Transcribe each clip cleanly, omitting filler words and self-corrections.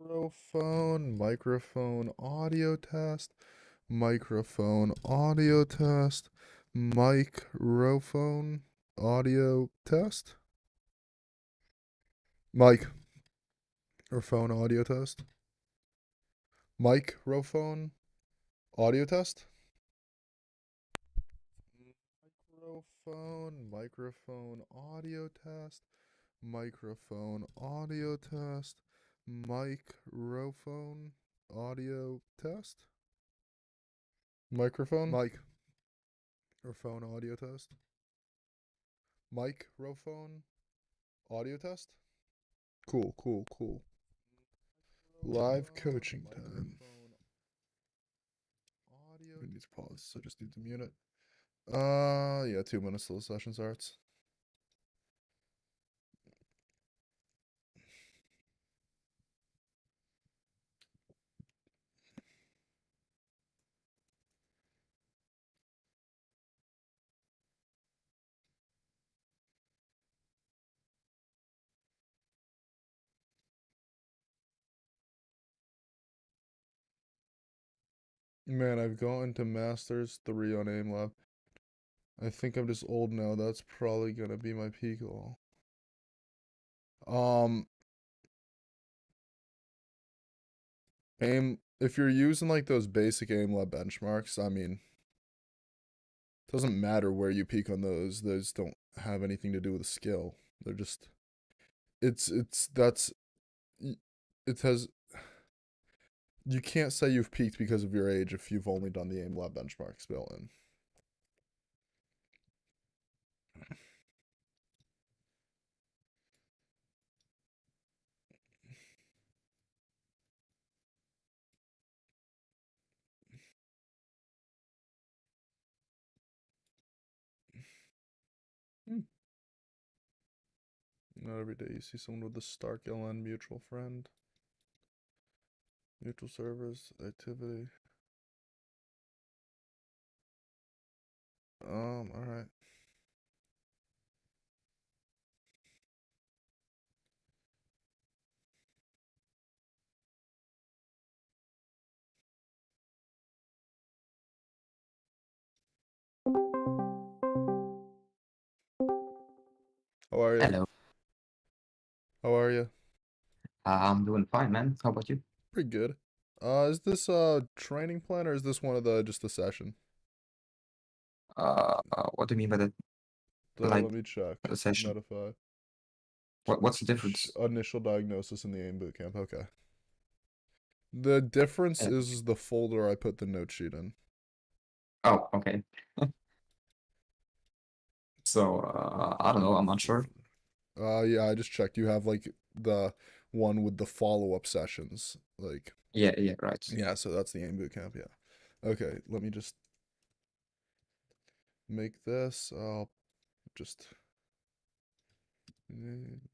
Microphone, audio test, microphone, audio test, microphone, audio test, mic or phone audio test, microphone, audio test, microphone, audio test, microphone, audio test, microphone, audio test, microphone, mic or phone audio test, microphone, audio test. Cool, cool, cool. Live coaching time. We need to pause, so just need to mute it. Yeah, 2 minutes till the session starts. Man, I've gone to Masters 3 on AimLab. I think I'm just old now. That's probably gonna be my peak goal. If you're using like those basic AimLab benchmarks, I mean, it doesn't matter where you peak on those. Those don't have anything to do with the skill. They're just, it has, you can't say you've peaked because of your age if you've only done the AimLab benchmarks built in. Not every day you see someone with a Stark LN mutual friend. Mutual servers, activity. Alright. How are you? Hello. How are you? I'm doing fine, man. How about you? Pretty good. Is this training plan or is this one of just the session? What do you mean by that? Let Like me check. the session? Medify. What's the difference? Initial diagnosis in the AIM bootcamp. Okay. The difference Uh, is the folder I put the note sheet in. oh, okay. So I don't know. I'm not sure. Yeah, I just checked. You have like the one with the follow-up sessions. Like, Yeah, right. yeah, so that's the AIM bootcamp, yeah. Okay, let me just make this. I'll just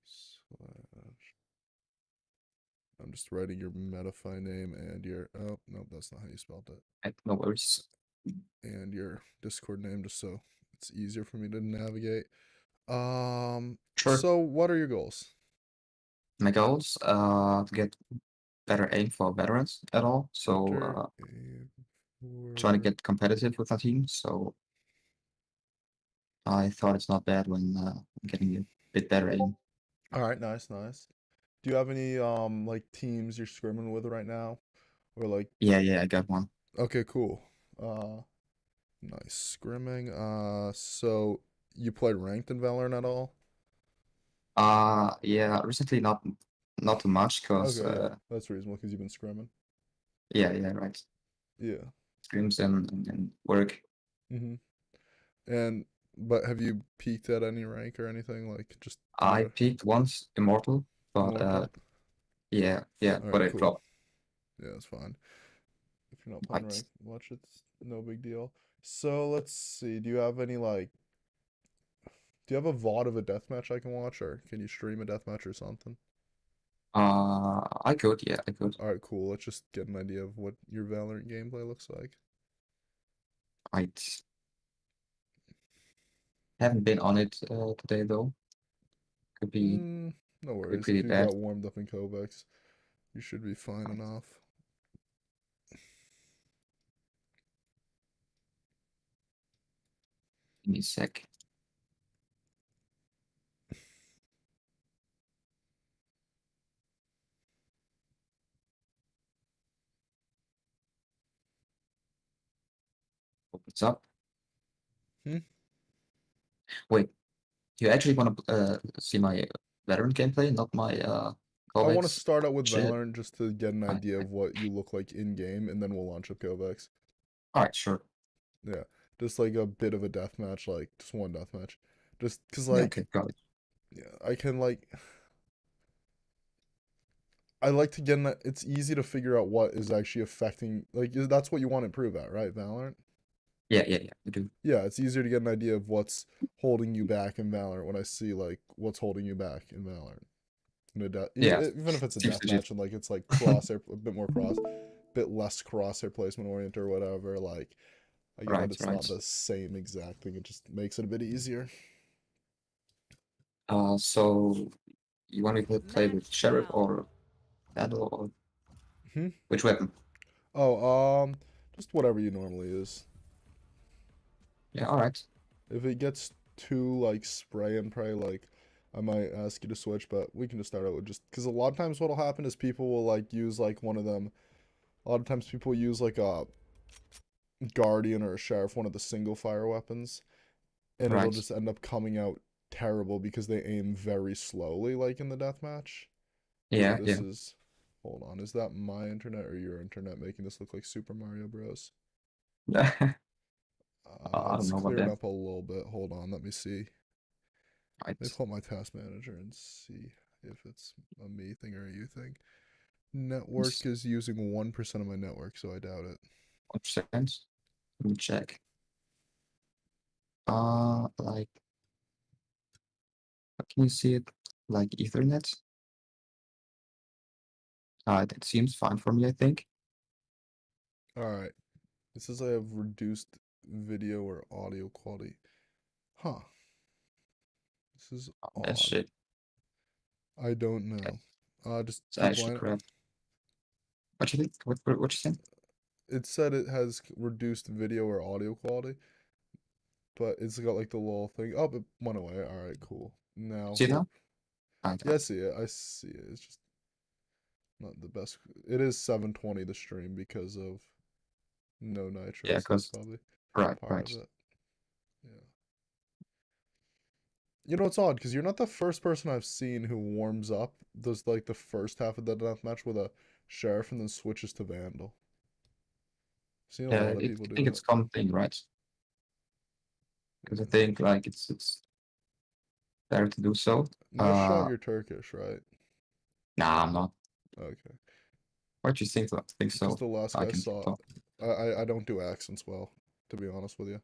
slash. I'm just writing your Medify name and your, oh, no, that's not how you spelled it. No worries. And your Discord name just so it's easier for me to navigate. Sure. So what are your goals? My goals to get better aim for veterans at all. So Better aim trying to for. get competitive with my team. So I thought it's not bad when getting a bit better aim. All right, nice, nice. Do you have any like teams you're scrimming with right now? Or like, Yeah, I got one. okay, cool. Uh nice scrimming. So you played ranked in Valorant at all? Yeah, recently not too much because Okay, yeah. That's reasonable because you've been scrimming. yeah, right. Yeah. Streams and work. Mm-hmm. And but have you peaked at any rank or anything? Like just I your peaked once Immortal, but immortal? yeah, All but right, I cool. dropped. Yeah, that's fine. If you're not playing Right. ranked much, it's no big deal. So let's see. Do you have any like do you have a VOD of a deathmatch I can watch or can you stream a deathmatch or something? I could, yeah, I could. Alright, cool. Let's just get an idea of what your Valorant gameplay looks like. I haven't been on it today though. Could be No could be worries if pretty you bad. got warmed up in Kovacs. You should be fine Alright, enough. give me a sec. Hope it's up. Hmm? Wait, you actually want to see my veteran gameplay, not my I want to Kovacs start out with shit? Valorant just to get an Right, idea right. of what you look like in game, and then we'll launch up Kovacs. Alright, sure. Yeah, just like a bit of a death match, like just one death match, just because Yeah, like okay, got it. yeah, I can like I like to get in that. It's easy to figure out what is actually affecting. Like that's what you want to improve at, right? Valorant. Yeah, we do. Yeah, it's easier to get an idea of what's holding you back in Valorant when I see like what's holding you back in Valorant. In a Yeah, even if it's a seems death legit. match and like it's like crosshair, a bit more bit less crosshair placement oriented or whatever. Like I get that Right, it's right. not the same exact thing. It just makes it a bit easier. So you want me to play with Match Sheriff found. or Vandal or Hmm. which weapon? Oh, just whatever you normally use. Yeah, alright. If it gets too like spray and pray, like I might ask you to switch, but we can just start out with just because a lot of times what'll happen is people will like use like one of them. A lot of times people use like a guardian or a sheriff, one of the single fire weapons, and it'll Right. just end up coming out terrible because they aim very slowly, like in the deathmatch. Wait, Yeah, this yeah. is. Hold on, is that my internet or your internet making this look like Super Mario Bros? I don't It's know about cleared that. up a little bit. Hold on, let me see. Let me Right. pull up my task manager and see if it's a me thing or a you thing. Network It's is using 1% of my network, so I doubt it. 1%. Let me check. Like, can you see it? Like Ethernet? It seems fine for me, I think. Alright. It says I have reduced video or audio quality. Huh. This is That odd. shit. I don't Okay, know. Just it's keep actually playing it. crap. What you think? What you think? It said it has reduced video or audio quality, but it's got like the little thing. Oh, it went away. Alright, cool. Now, See it hope. now? Right, Yeah, I right. see it. I see it. It's just not the best. It is 720 the stream because of no nitro, Yeah, so that's because probably right, part right. of it. Yeah. You know, it's odd because you're not the first person I've seen who warms up, does like the first half of the death match with a sheriff and then switches to Vandal. Seen a lot of I people do think it's that. a common thing, right? Because I Yeah. think like it's better to do so. Nice shot, Uh, you're Turkish, right? nah, I'm not. Okay. What do you think? Think Because so? the last I guy can saw, talk. I don't do accents well, to be honest with you.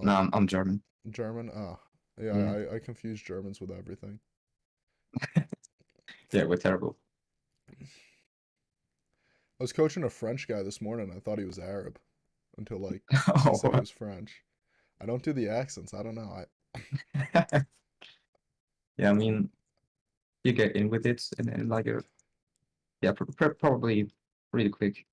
No, Um, I'm German. German, yeah, Yeah, I confuse Germans with everything. yeah, we're terrible. I was coaching a French guy this morning. I thought he was Arab until like he said he Oh, was French. I don't do the accents. I don't know. yeah. I mean, you get in with it, and like yeah, probably really quick.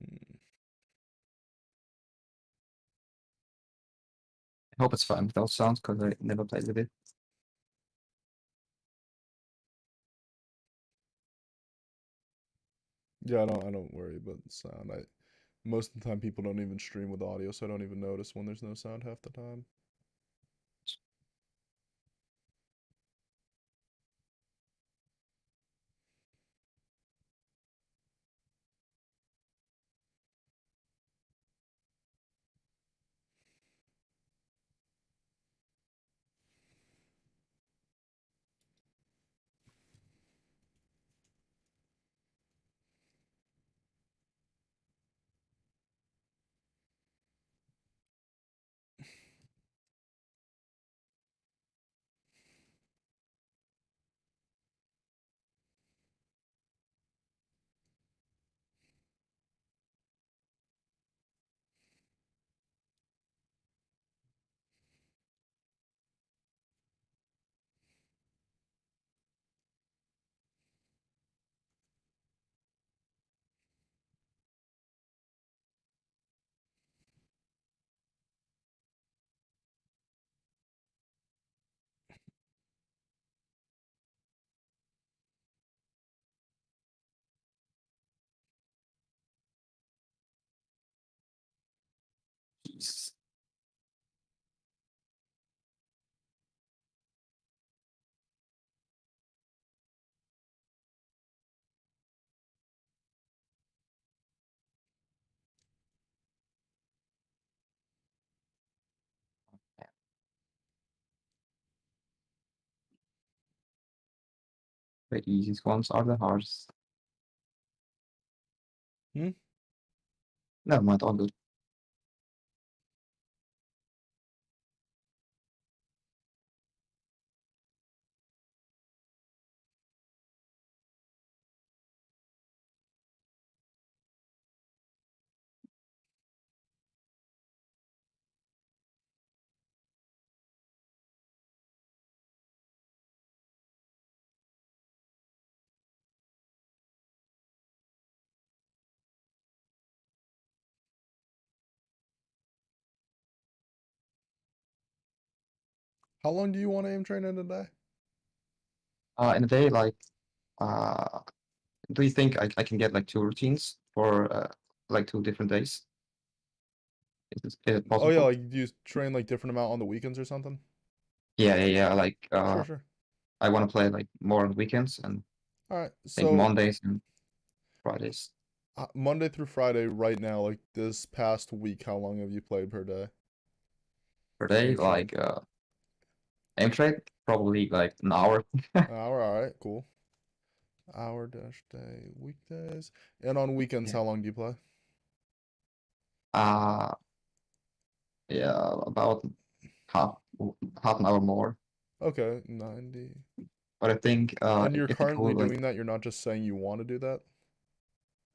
Hmm. I hope it's fine without sounds because I never played with it. Yeah, I don't worry about the sound. I Most of the time people don't even stream with audio, so I don't even notice when there's no sound half the time. The easiest ones are the hardest. Hmm? Never mind, all good. How long do you want to aim train in a day? In a day, like, uh, do you think I can get like 2 routines for like 2 different days? Is it Oh yeah, possible? like do you train like different amount on the weekends or something? Yeah, yeah, yeah. Like, Sure, sure. I want to play like more on weekends and All right. maybe So Mondays and Fridays Monday through Friday, right now, like this past week, how long have you played per day? per day. Aim train. Like, aim trade, probably like an hour. An hour. All right. Cool. Hour dash day weekdays. And on weekends, Yeah. how long do you play? Uh, yeah, about half half an hour more. Okay, 90. But I think And you're if the currently goal like, doing that. You're not just saying you want to do that.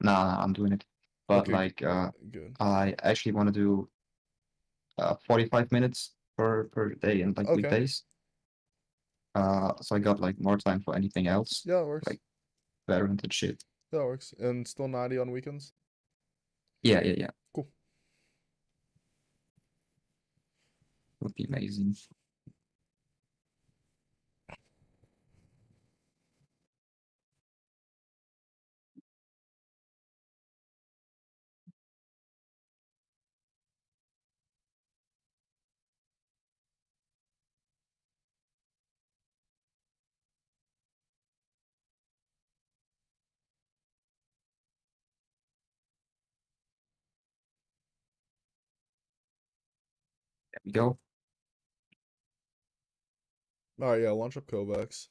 nah, I'm doing it. But Okay, like, good. I actually want to do 45 minutes per day and like Okay. weekdays. So I got like more time for anything else, Yeah, it works. like veteran and shit. That works. And still 90 on weekends? Yeah, yeah, yeah. Cool. Would be amazing. There we go. All right, yeah, launch up Kovacs.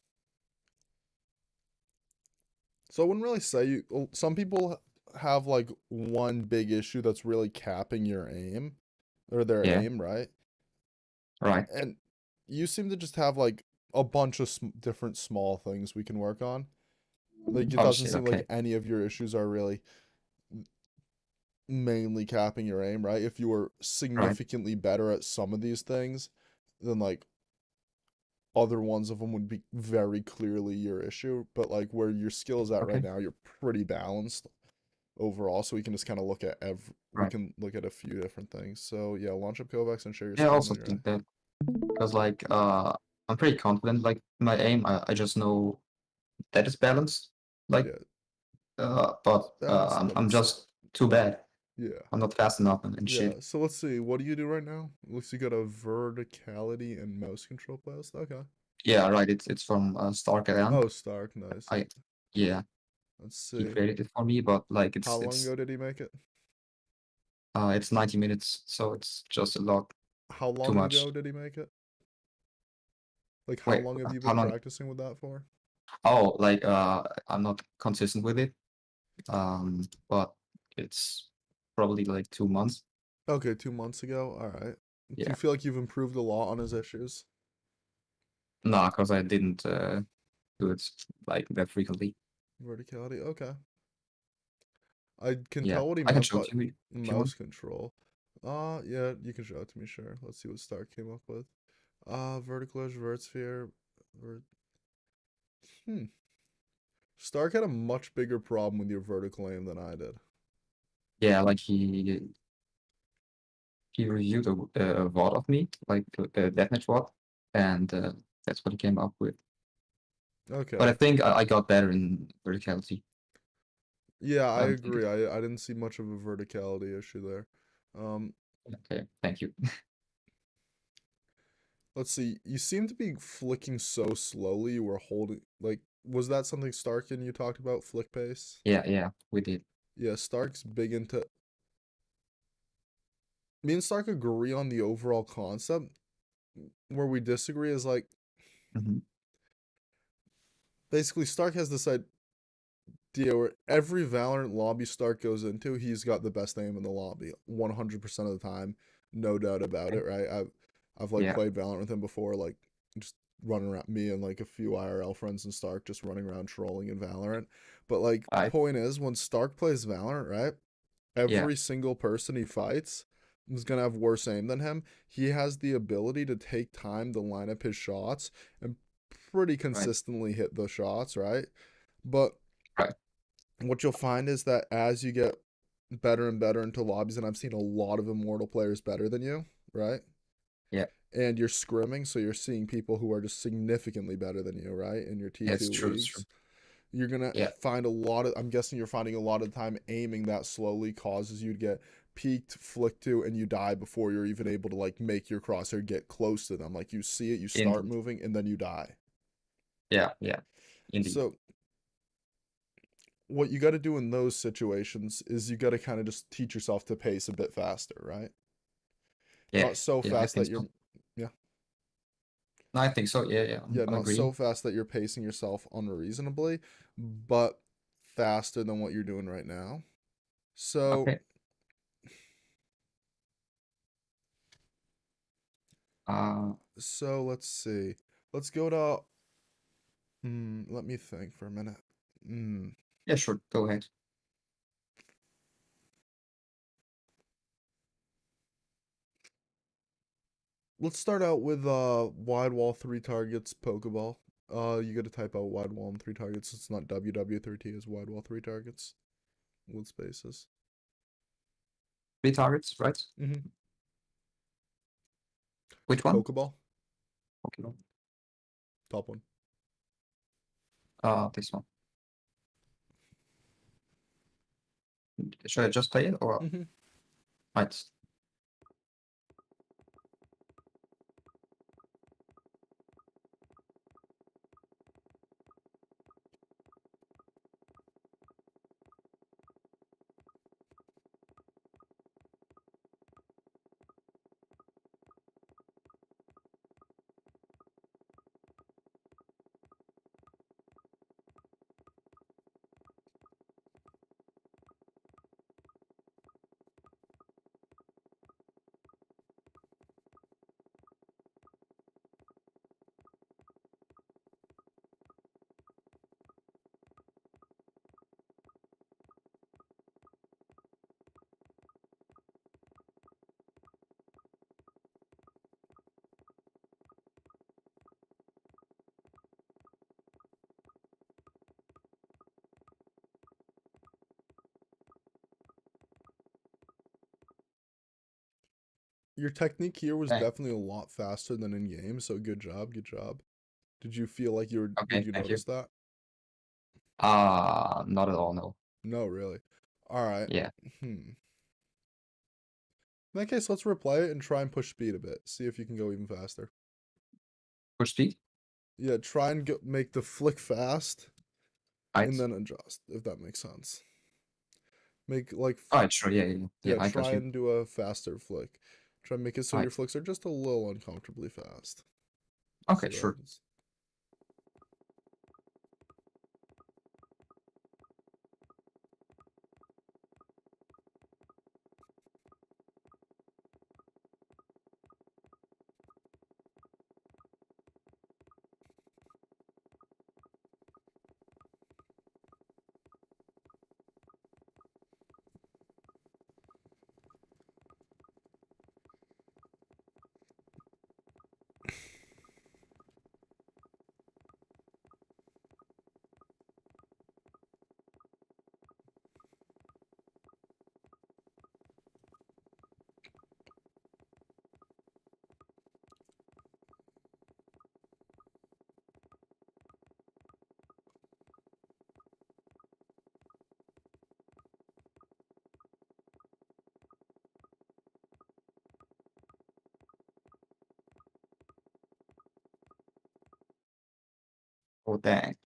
So I wouldn't really say you. Well, some people have like one big issue that's really capping your aim or their Yeah, aim, right? right. And you seem to just have like a bunch of different small things we can work on. Like it Oh doesn't shit, seem like okay. any of your issues are really mainly capping your aim, right? If you were Right, significantly better at some of these things, then like other ones of them would be very clearly your issue. But like where your skill is at right okay, now, you're pretty balanced overall. So we can just kind of look at we right. can look at a few different things. So yeah, launch up Kovacs and share your Yeah, I screen also when you're ready. think that because like I'm pretty confident like my aim. I just know that it's balanced. Like Yeah, but balanced, but I'm it's just too bad. yeah. I'm not fast enough and Yeah, shit. so let's see. What do you do right now? Looks you got a verticality and mouse control playlist. Okay. Yeah, right. It's from Stark Alan. Oh, Stark, nice. I yeah, Let's he see. created it for me, but like How long ago did he make it? it's 90 minutes, so it's just a lot How too long much. ago did he make it? Like, how Wait, long have you how been long? practicing with that for? Oh, like I'm not consistent with it. But it's probably like 2 months. Okay, 2 months ago. All right. Do you Yeah. feel like you've improved a lot on his issues? No, because I didn't do it like that frequently. Verticality. Okay. I can Yeah, tell what he I can meant show by it to you if you want. mouse control. Yeah, you can show it to me, sure. Let's see what Stark came up with. Vertical edge, vert sphere. Vert... Hmm. Stark had a much bigger problem with your vertical aim than I did. Yeah, like he reviewed a VOD of me, like a deathmatch VOD, and that's what he came up with. But I Okay. think I got better in verticality. Yeah, I I don't think agree. it. I didn't see much of a verticality issue there. Um, Okay, thank you. let's see. You seem to be flicking so slowly. You were holding like was that something Stark and you talked about flick pace? Yeah, yeah, we did. Yeah, Stark's big into me and Stark agree on the overall concept. Where we disagree is like Hmm. basically Stark has this idea where every Valorant lobby Stark goes into, he's got the best aim in the lobby 100% of the time, no doubt about Okay. it, right? I've like Yeah. played Valorant with him before, like just running around, me and like a few IRL friends and Stark just running around trolling in Valorant. But like I point is, when Stark plays Valorant, right? yeah. Every single person he fights is gonna have worse aim than him. He has the ability to take time to line up his shots and pretty Right. consistently hit the shots, right? But Right. what you'll find is that as you get better and better into lobbies, and I've seen a lot of immortal players better than you, right? Yeah. And you're scrimming, so you're seeing people who are just significantly better than you, right? In your Yeah, it's T2 true. It's true. leagues. You're gonna Yeah. find a lot of, I'm guessing you're finding a lot of the time aiming that slowly causes you to get peaked, flicked to, and you die before you're even able to like make your crosshair get close to them. Like you see it, you start Indeed. moving, and then you die. Yeah. Yeah. Indeed. So what you got to do in those situations is you got to kind of just teach yourself to pace a bit faster, right? Yeah. Not so Yeah. I fast think that you're, so. yeah, No, I think so. Yeah. Yeah. yeah, I'm not so agreeing. fast that you're pacing yourself unreasonably, but faster than what you're doing right now. So, Okay. Uh. so let's see. Let's go to, let me think for a minute. Hmm. Yeah. Sure. Go ahead. Let's start out with wide wall, three targets, Pokeball. You got to type out wide wall and three targets. It's not WW3T, it's wide wall, three targets with spaces. 3 targets, right? Mm-hmm. Which one? Pokeball, Okay. top one. This one. Should I just play it or Mm-hmm. right? Your technique here was Okay. definitely a lot faster than in game, so good job, good job. Did you feel like you were, did Okay. you Thank you. notice that? Not at all. No. No, really. All right. Yeah. Hmm. In that case, let's replay it and try and push speed a bit. See if you can go even faster. Push speed. Yeah, try and make the flick fast and Right. then adjust, if that makes sense. Make like, Alright. Sure. Yeah. Yeah. Yeah. yeah, I got try you. and do a faster flick. Try and make it so your Right. flicks are just a little uncomfortably fast. See Okay. what Sure. happens. Oh dang.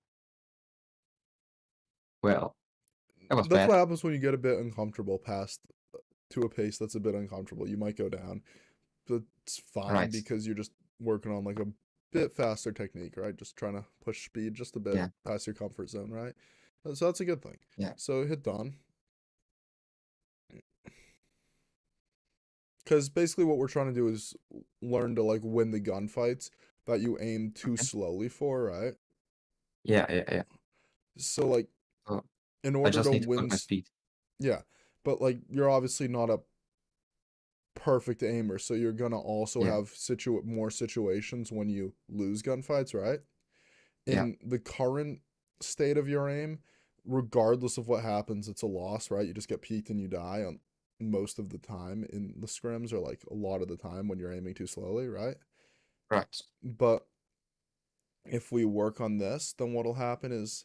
Well, that was That's what bad. happens when you get a bit uncomfortable past to a pace that's a bit uncomfortable. You might go down. But it's fine Right. because you're just working on like a bit faster technique, right? Just trying to push speed just a bit Yeah. past your comfort zone, right? So that's a good thing. Yeah. So hit done. Because basically what we're trying to do is learn to like win the gunfights that you aim too Okay. slowly for, right? Yeah. So like So in I order just to need to win, put my speed. yeah, but like you're obviously not a perfect aimer, so you're gonna also Yeah. have more situations when you lose gunfights, right? Yeah. In the current state of your aim, regardless of what happens, it's a loss, right? You just get peaked and you die on most of the time in the scrims, or like a lot of the time when you're aiming too slowly, right? Right. But if we work on this, then what'll happen is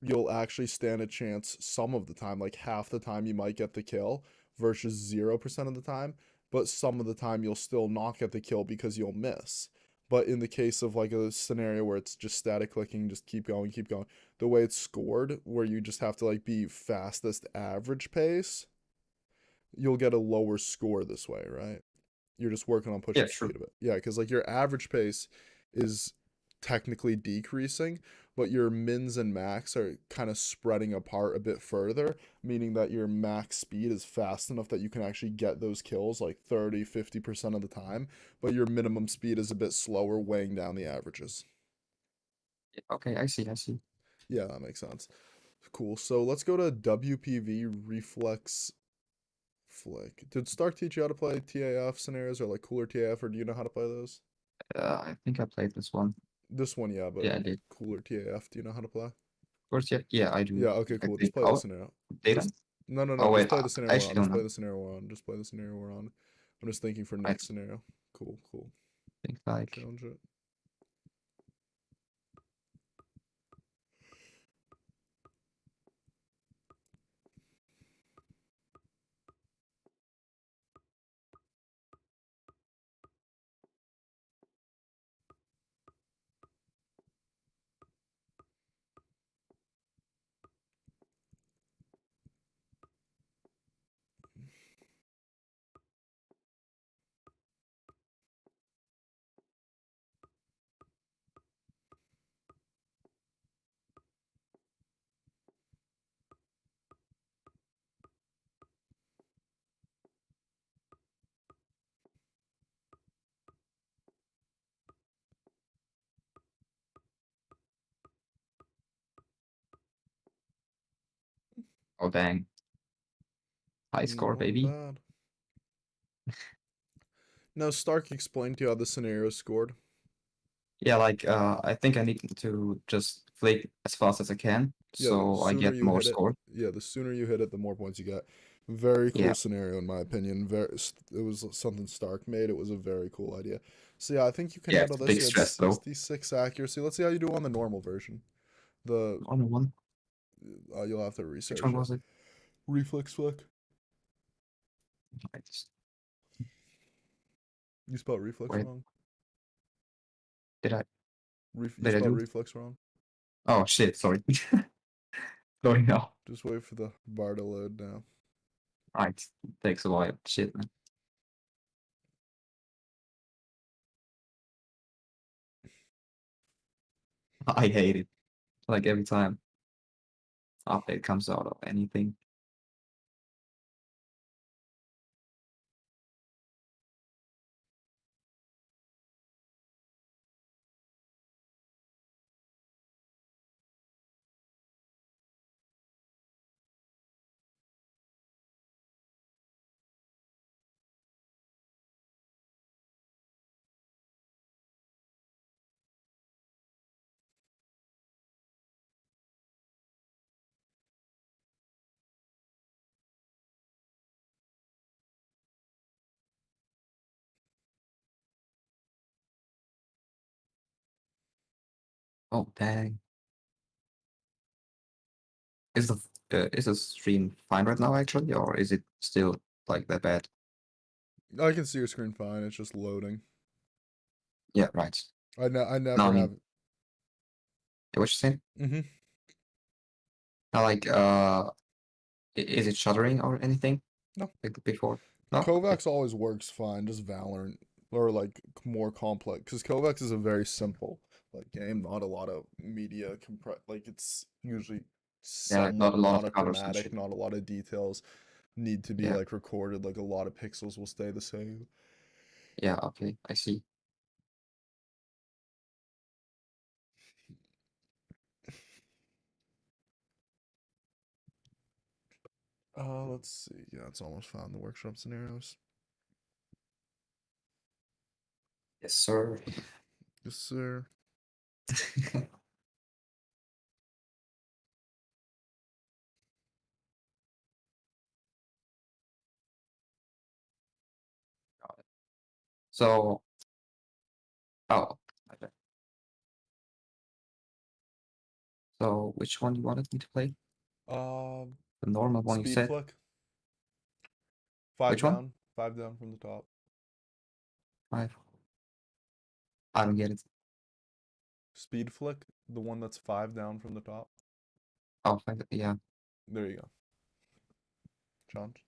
you'll actually stand a chance some of the time, like half the time you might get the kill versus 0% of the time, but some of the time you'll still not get the kill because you'll miss. But in the case of like a scenario where it's just static clicking, just keep going, the way it's scored, where you just have to like be fastest average pace, you'll get a lower score this way, right? You're just working on Yeah, pushing sure. speed a bit. Yeah, because like your average pace is technically decreasing, but your mins and max are kind of spreading apart a bit further, meaning that your max speed is fast enough that you can actually get those kills like 30-50% of the time, but your minimum speed is a bit slower, weighing down the averages. Okay, I see. Yeah, that makes sense. Cool. So let's go to WPV Reflex Flick. Did Stark teach you how to play TAF scenarios or like cooler TAF, or do you know how to play those? I think I played this one. This one, yeah, but Yeah, I did. cooler TAF, do you know how to play? Of course, yeah, I do. Yeah, okay, I cool. Just think. play the Oh, scenario. did I? Just no, Oh just wait, play I the scenario we're actually on. don't Just play know. the scenario we're on. Just play the scenario we're on. I'm just thinking for I next scenario. Cool. think like Challenge it. oh dang, high score, Not baby. bad. Now, Stark explained to you how the scenario scored. Yeah, like I think I need to just flick as fast as I can, Yeah, the so I sooner get you more hit it, score. yeah, the sooner you hit it, the more points you get. Very cool Yeah, scenario in my opinion. It was something Stark made. It was a very cool idea. So yeah, I think you can yeah, handle it's a this. big You had stress though. 66 accuracy. Let's see how you do on the normal version. The On one, You'll have to which one research it. was it? Reflex flick. I just, You spelled reflex wait, wrong. did I You did I spelled do? reflex wrong. Oh shit, sorry. Sorry, no. Just wait for the bar to load now. Right, takes a while. Shit, man. I hate it. Like every time update comes out of anything. Oh dang. Is the stream fine right now actually, or is it still like that bad? I can see your screen fine. It's just loading. Yeah, right. I No, I never mean, have. what you saying? Mm-hmm. Like, is it shuddering or anything No, like before? No? Okay. Kovacs always works fine. Just Valorant or like more complex, because Kovacs is a very simple like game, not a lot of media compress, like it's usually Yeah, like not somewhat a lot of colors and monochromatic, shit. not a lot of details need to be Yeah, like recorded, like a lot of pixels will stay the same. yeah, okay, I see. Let's see. Yeah, it's almost found the workshop scenarios. Yes, sir. Yes, sir. Got it. So, oh, okay. So which one you wanted me to play? Um, The normal one you Speed said? flick. Five Which one? down. Five down from the top. Five. I don't get it. Speed flick, the one that's five down from the top. Oh, five, yeah. There you go. Challenge.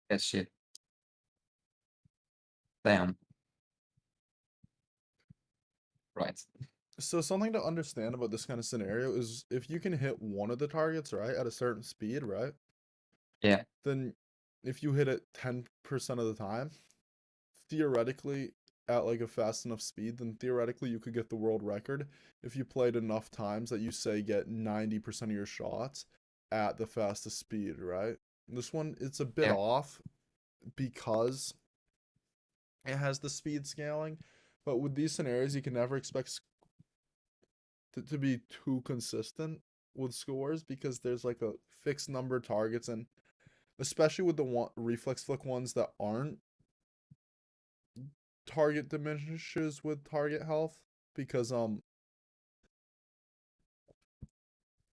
Yes, shit. Damn. Right. So something to understand about this kind of scenario is if you can hit one of the targets, right, at a certain speed, right? Yeah. Then if you hit it 10% of the time, theoretically at like a fast enough speed, then theoretically you could get the world record if you played enough times that you say get 90% of your shots at the fastest speed, right? This one it's a bit Yeah. off because it has the speed scaling, but with these scenarios you can never expect to be too consistent with scores because there's like a fixed number of targets, and especially with the one reflex flick ones that aren't, target diminishes with target health because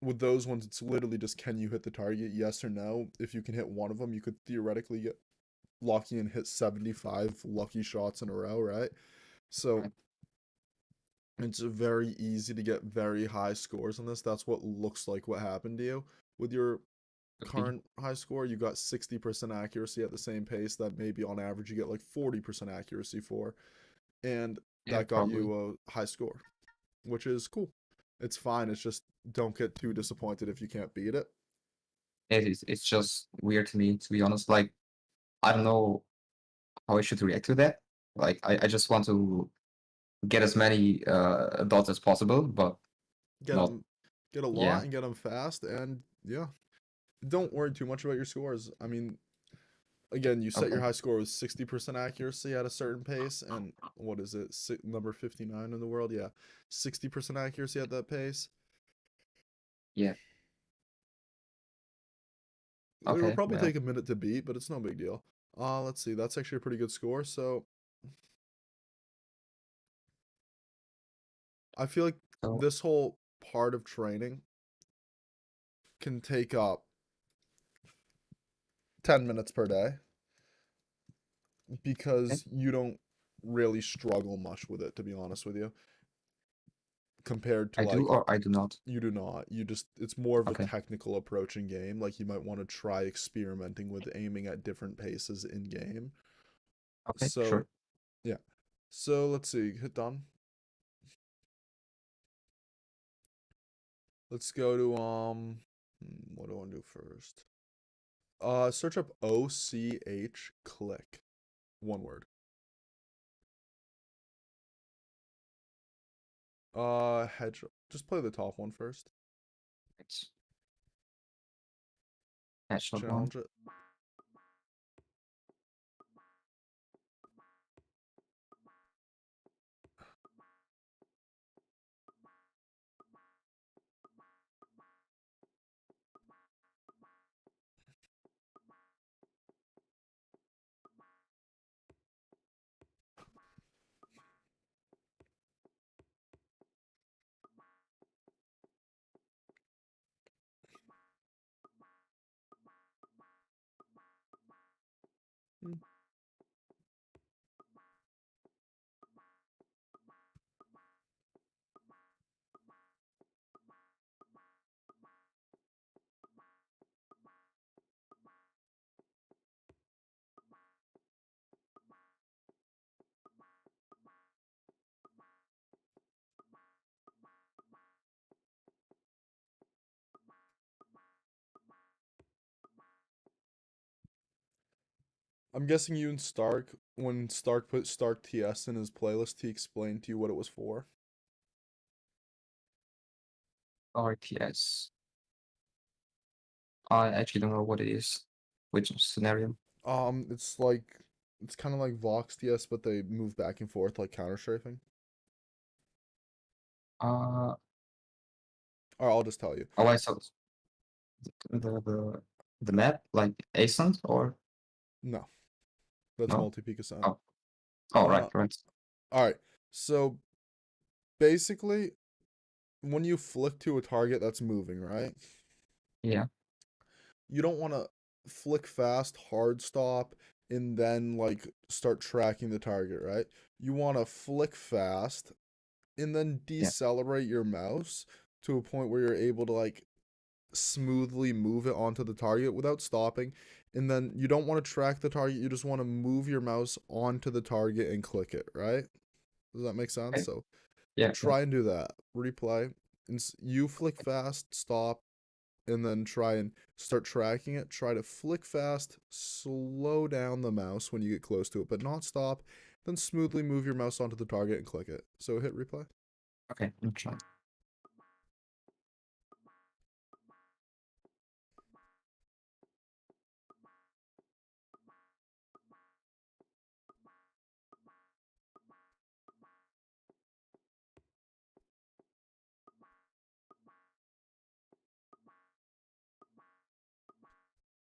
with those ones it's literally just can you hit the target, yes or no. If you can hit one of them you could theoretically get lucky and hit 75 lucky shots in a row, right? So Right. it's very easy to get very high scores on this. That's what looks like what happened to you with your Could be. current high score. You got 60% accuracy at the same pace that maybe on average you get like 40% accuracy for, and Yeah, that got probably. you a high score, which is cool. It's fine. It's just don't get too disappointed if you can't beat it. It is. It's just weird to me, to be honest. Like, I don't know how I should react to that. Like, I just want to get as many dots as possible, but Get not. them, get a lot Yeah. and get them fast, and yeah, don't worry too much about your scores. I mean, again, you set your Okay. high score with 60% accuracy at a certain pace, and what is it? Number 59 in the world? Yeah, 60% accuracy at that pace. Yeah. It'll Okay. probably Well. take a minute to beat, but it's no big deal. Let's see. That's actually a pretty good score. So I feel like So this whole part of training can take up 10 minutes per day okay. because you don't really struggle much with it, to be honest with you, compared to I do like or I do not. you do not. You just, it's more of a Okay. technical approach in game. Like you might want to try experimenting with aiming at different paces in game. Okay. So, Sure. yeah. So let's see. Hit done. Let's go to what do I want to do first? Search up OCH click. One word. Hedge. Just play the top one first. It's headshot one. Challenge it. Mm. I'm guessing you and Stark, when Stark put Stark TS in his playlist, he explained to you what it was for. RTS. I actually don't know what it is. Which scenario? It's like it's kind of like Vox TS, but they move back and forth like counter strafing. Uh, Or I'll just tell you. oh, I saw the the map, like Ascent or No, that's no? multi-peak ascent. Oh, oh, right, Uh, right. all right. So basically, when you flick to a target that's moving, right? Yeah, You don't want to flick fast, hard stop, and then like start tracking the target, right? You want to flick fast and then yeah. decelerate your mouse to a point where you're able to like smoothly move it onto the target without stopping. And then you don't want to track the target, you just want to move your mouse onto the target and click it, right? Does that make sense? Okay. So Yeah, yeah. try and do that. Replay. And you flick fast, stop, and then try and start tracking it. Try to flick fast, slow down the mouse when you get close to it, but not stop. Then smoothly move your mouse onto the target and click it. So hit replay. Okay, I'm trying.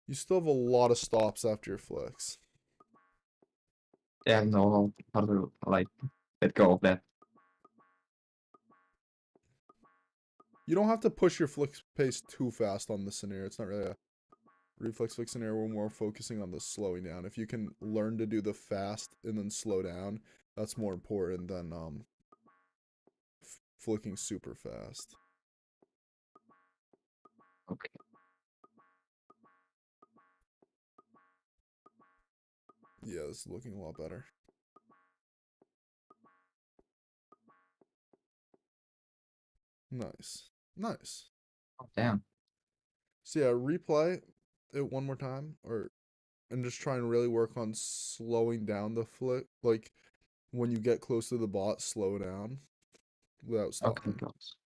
You still have a lot of stops after your flicks. Yeah, I know how to like let go of that. You don't have to push your flick pace too fast on this scenario. It's not really a reflex flick scenario. We're more focusing on the slowing down. If you can learn to do the fast and then slow down, that's more important than flicking super fast. Okay. Yeah, this is looking a lot better. Nice. Nice. Oh, damn. So yeah, replay it one more time and just try and really work on slowing down the flick. Like when you get close to the bot, slow down without Okay, stopping. goes.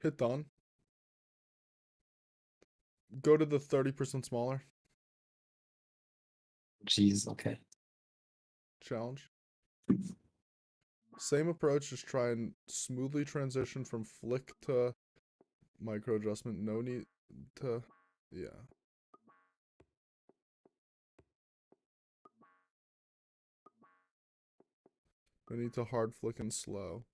Hit done. Go to the 30% smaller Jeez, okay. challenge. Same approach, just try and smoothly transition from flick to micro adjustment. No need to, yeah. No need to hard flick and slow.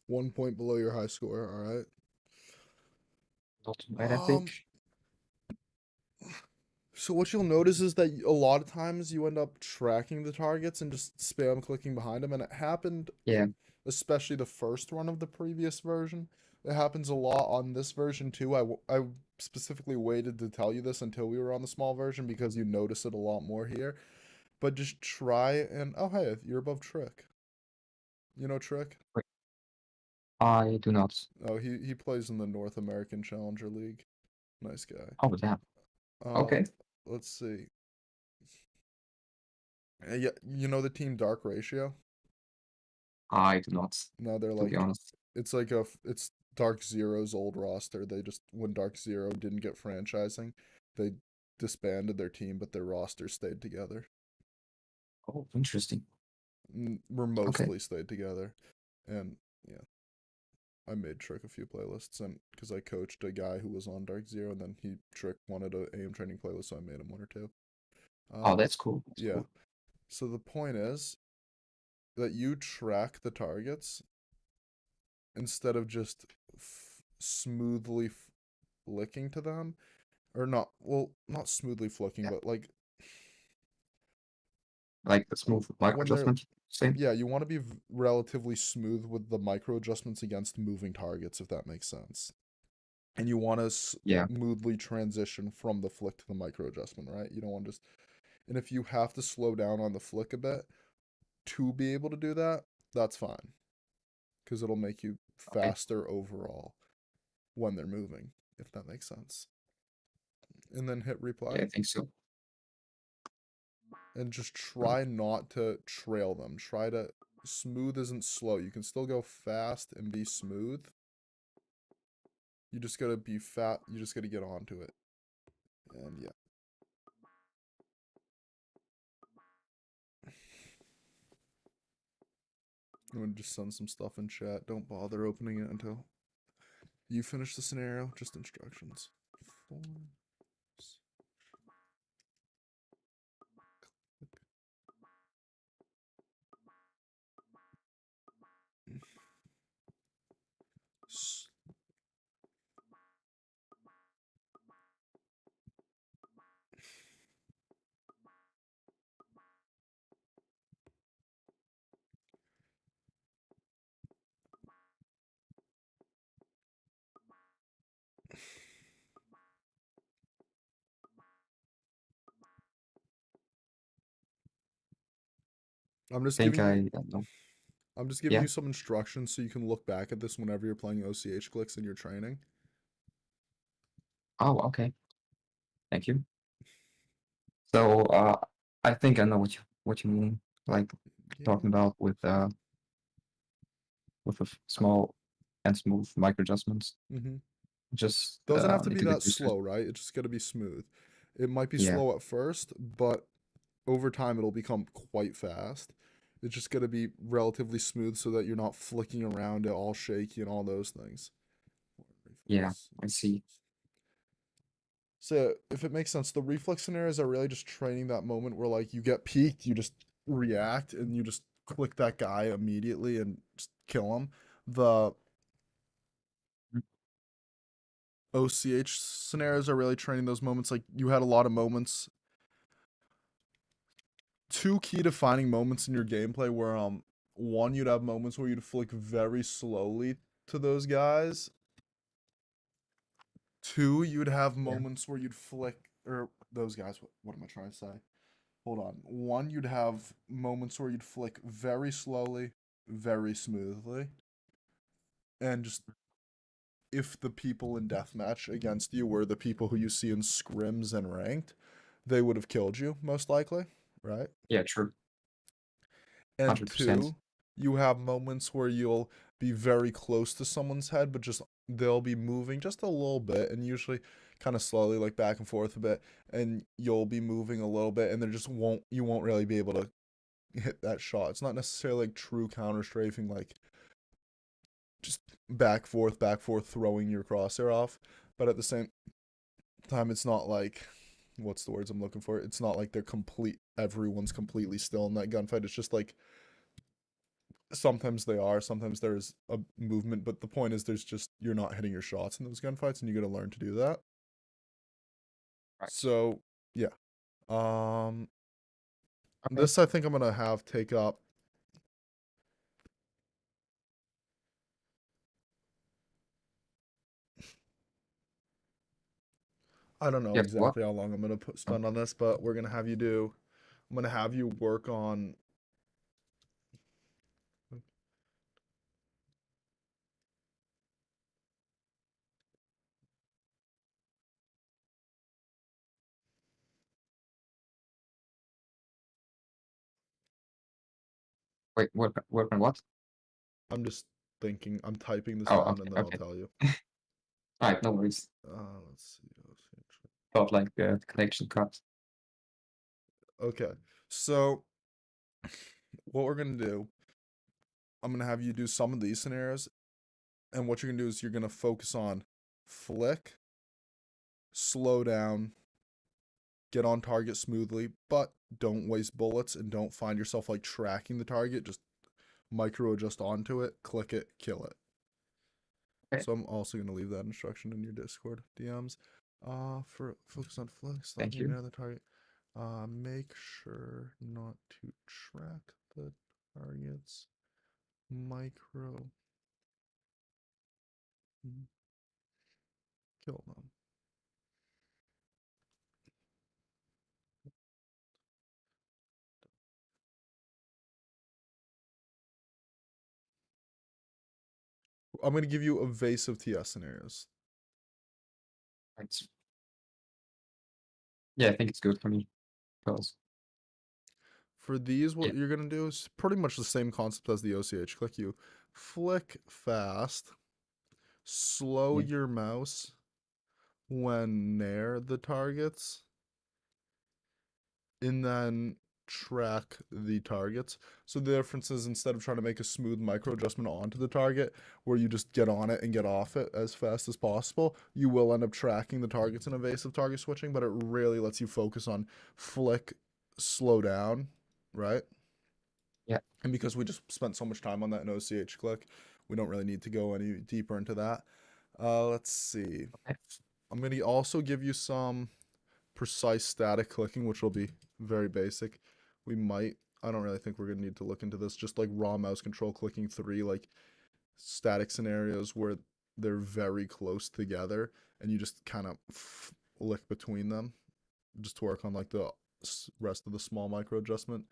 One point below your high score, alright? Not too bad, I think. So what you'll notice is that a lot of times you end up tracking the targets and just spam clicking behind them, and it happened, Yeah. especially the first run of the previous version. It happens a lot on this version too. I specifically waited to tell you this until we were on the small version because you notice it a lot more here. But just try and oh hey, you're above Trick. You know Trick? Wait, I do not. Oh, he plays in the North American Challenger League. Nice guy. Oh, damn. Um, Okay. let's see. Yeah, you know the team Dark Ratio? I do not, No, they're to be like honest. it's Dark Zero's old roster. They just when Dark Zero didn't get franchising, they disbanded their team, but their roster stayed together. Oh, interesting. We're Okay. mostly stayed together, and yeah, I made Trick a few playlists, and because I coached a guy who was on Dark Zero, and then Trick wanted a AM training playlist, so I made him one or two. Oh, Um, that's cool. That's yeah. cool. So the point is that you track the targets instead of just smoothly flicking to them, or not. Well, not smoothly flicking, Yeah. but like Like the smooth micro when they're adjustment. Same. yeah, you want to be relatively smooth with the micro adjustments against moving targets, if that makes sense. And you want to Yeah. smoothly transition from the flick to the micro adjustment, right? You don't want to just. And if you have to slow down on the flick a bit to be able to do that, that's fine, because it'll make you Okay. faster overall when they're moving, if that makes sense. And then hit Yeah, reply I think so. and just try not to trail them. Try to smooth isn't slow. You can still go fast and be smooth. You just gotta be fat. You just gotta get onto it. And yeah. I'm gonna just send some stuff in chat. Don't bother opening it until you finish the scenario. Just instructions. I'm just Think giving you I don't know. I'm just giving Yeah. you some instructions so you can look back at this whenever you're playing OCH clicks in your training. Oh, okay. Thank you. So I think I know what you mean. Like Yeah. talking about with a small and smooth micro adjustments. Mm-hmm. Just Doesn't have to need be to get that used to it. slow, right? It's just gotta be smooth. It might be Yeah. slow at first, but over time it'll become quite fast. It's just gotta be relatively smooth so that you're not flicking around it all shaky and all those things. Yeah. I see. So if it makes sense, the reflex scenarios are really just training that moment where like you get peaked, you just react and you just click that guy immediately and just kill him. The Mm. OCH scenarios are really training those moments. Like you had a lot of moments, two key defining moments in your gameplay where one, you'd have moments where you'd flick very slowly to those guys. Two, you'd have Yeah. moments where you'd flick, or those guys, what am I trying to say? Hold on. One, you'd have moments where you'd flick very slowly, very smoothly, and just if the people in deathmatch against you were the people who you see in scrims and ranked, they would have killed you, most likely, right? Yeah, true. And 100%. two, you have moments where you'll be very close to someone's head, but just they'll be moving just a little bit and usually kind of slowly, like back and forth a bit, and you'll be moving a little bit, and there just you won't really be able to hit that shot. It's not necessarily like true counter strafing, like just back forth, throwing your crosshair off, but at the same time, it's not like what's the words I'm looking for? It's not like everyone's completely still in that gunfight. It's just like sometimes they are, sometimes there's a movement, but the point is there's just you're not hitting your shots in those gunfights and you got to learn to do that. Right. So, yeah. Um Okay. this I think I'm going to have take up I don't know Yeah. What? exactly how long I'm going to spend on this, but we're going to have you do I'm going to have you work on Wait, work on what? I'm just thinking I'm typing this Oh, down okay, and then I'll okay. tell you. Alright, no worries. Let's see. Thought like the connection cut. Okay. So, what we're going to do, I'm going to have you do some of these scenarios, and what you're going to do is you're going to focus on flick, slow down, get on target smoothly, but don't waste bullets and don't find yourself like tracking the target. Just micro adjust onto it, click it, kill it. Okay, So I'm also going to leave that instruction in your Discord DMs. For focus on flick, stop thank aiming you. at the target. Make sure not to track the targets. Micro kill them. I'm going to give you evasive TS scenarios. Right. Yeah, I think it's good for me. Because For these, yeah, what you're going to do is pretty much the same concept as the OCH. Click you. Flick fast. Slow yeah, your mouse when near the targets. And then track the targets. So the difference is instead of trying to make a smooth micro adjustment onto the target where you just get on it and get off it as fast as possible, you will end up tracking the targets in evasive target switching, but it really lets you focus on flick, slow down, right? yeah. And because we just spent so much time on that in OCH click, we don't really need to go any deeper into that. Let's see. Okay. I'm going to also give you some precise static clicking, which will be very basic. We might, I don't really think we're going to need to look into this, just like raw mouse control clicking 3, like static scenarios where they're very close together and you just kind of flick between them just to work on like the rest of the small micro adjustment.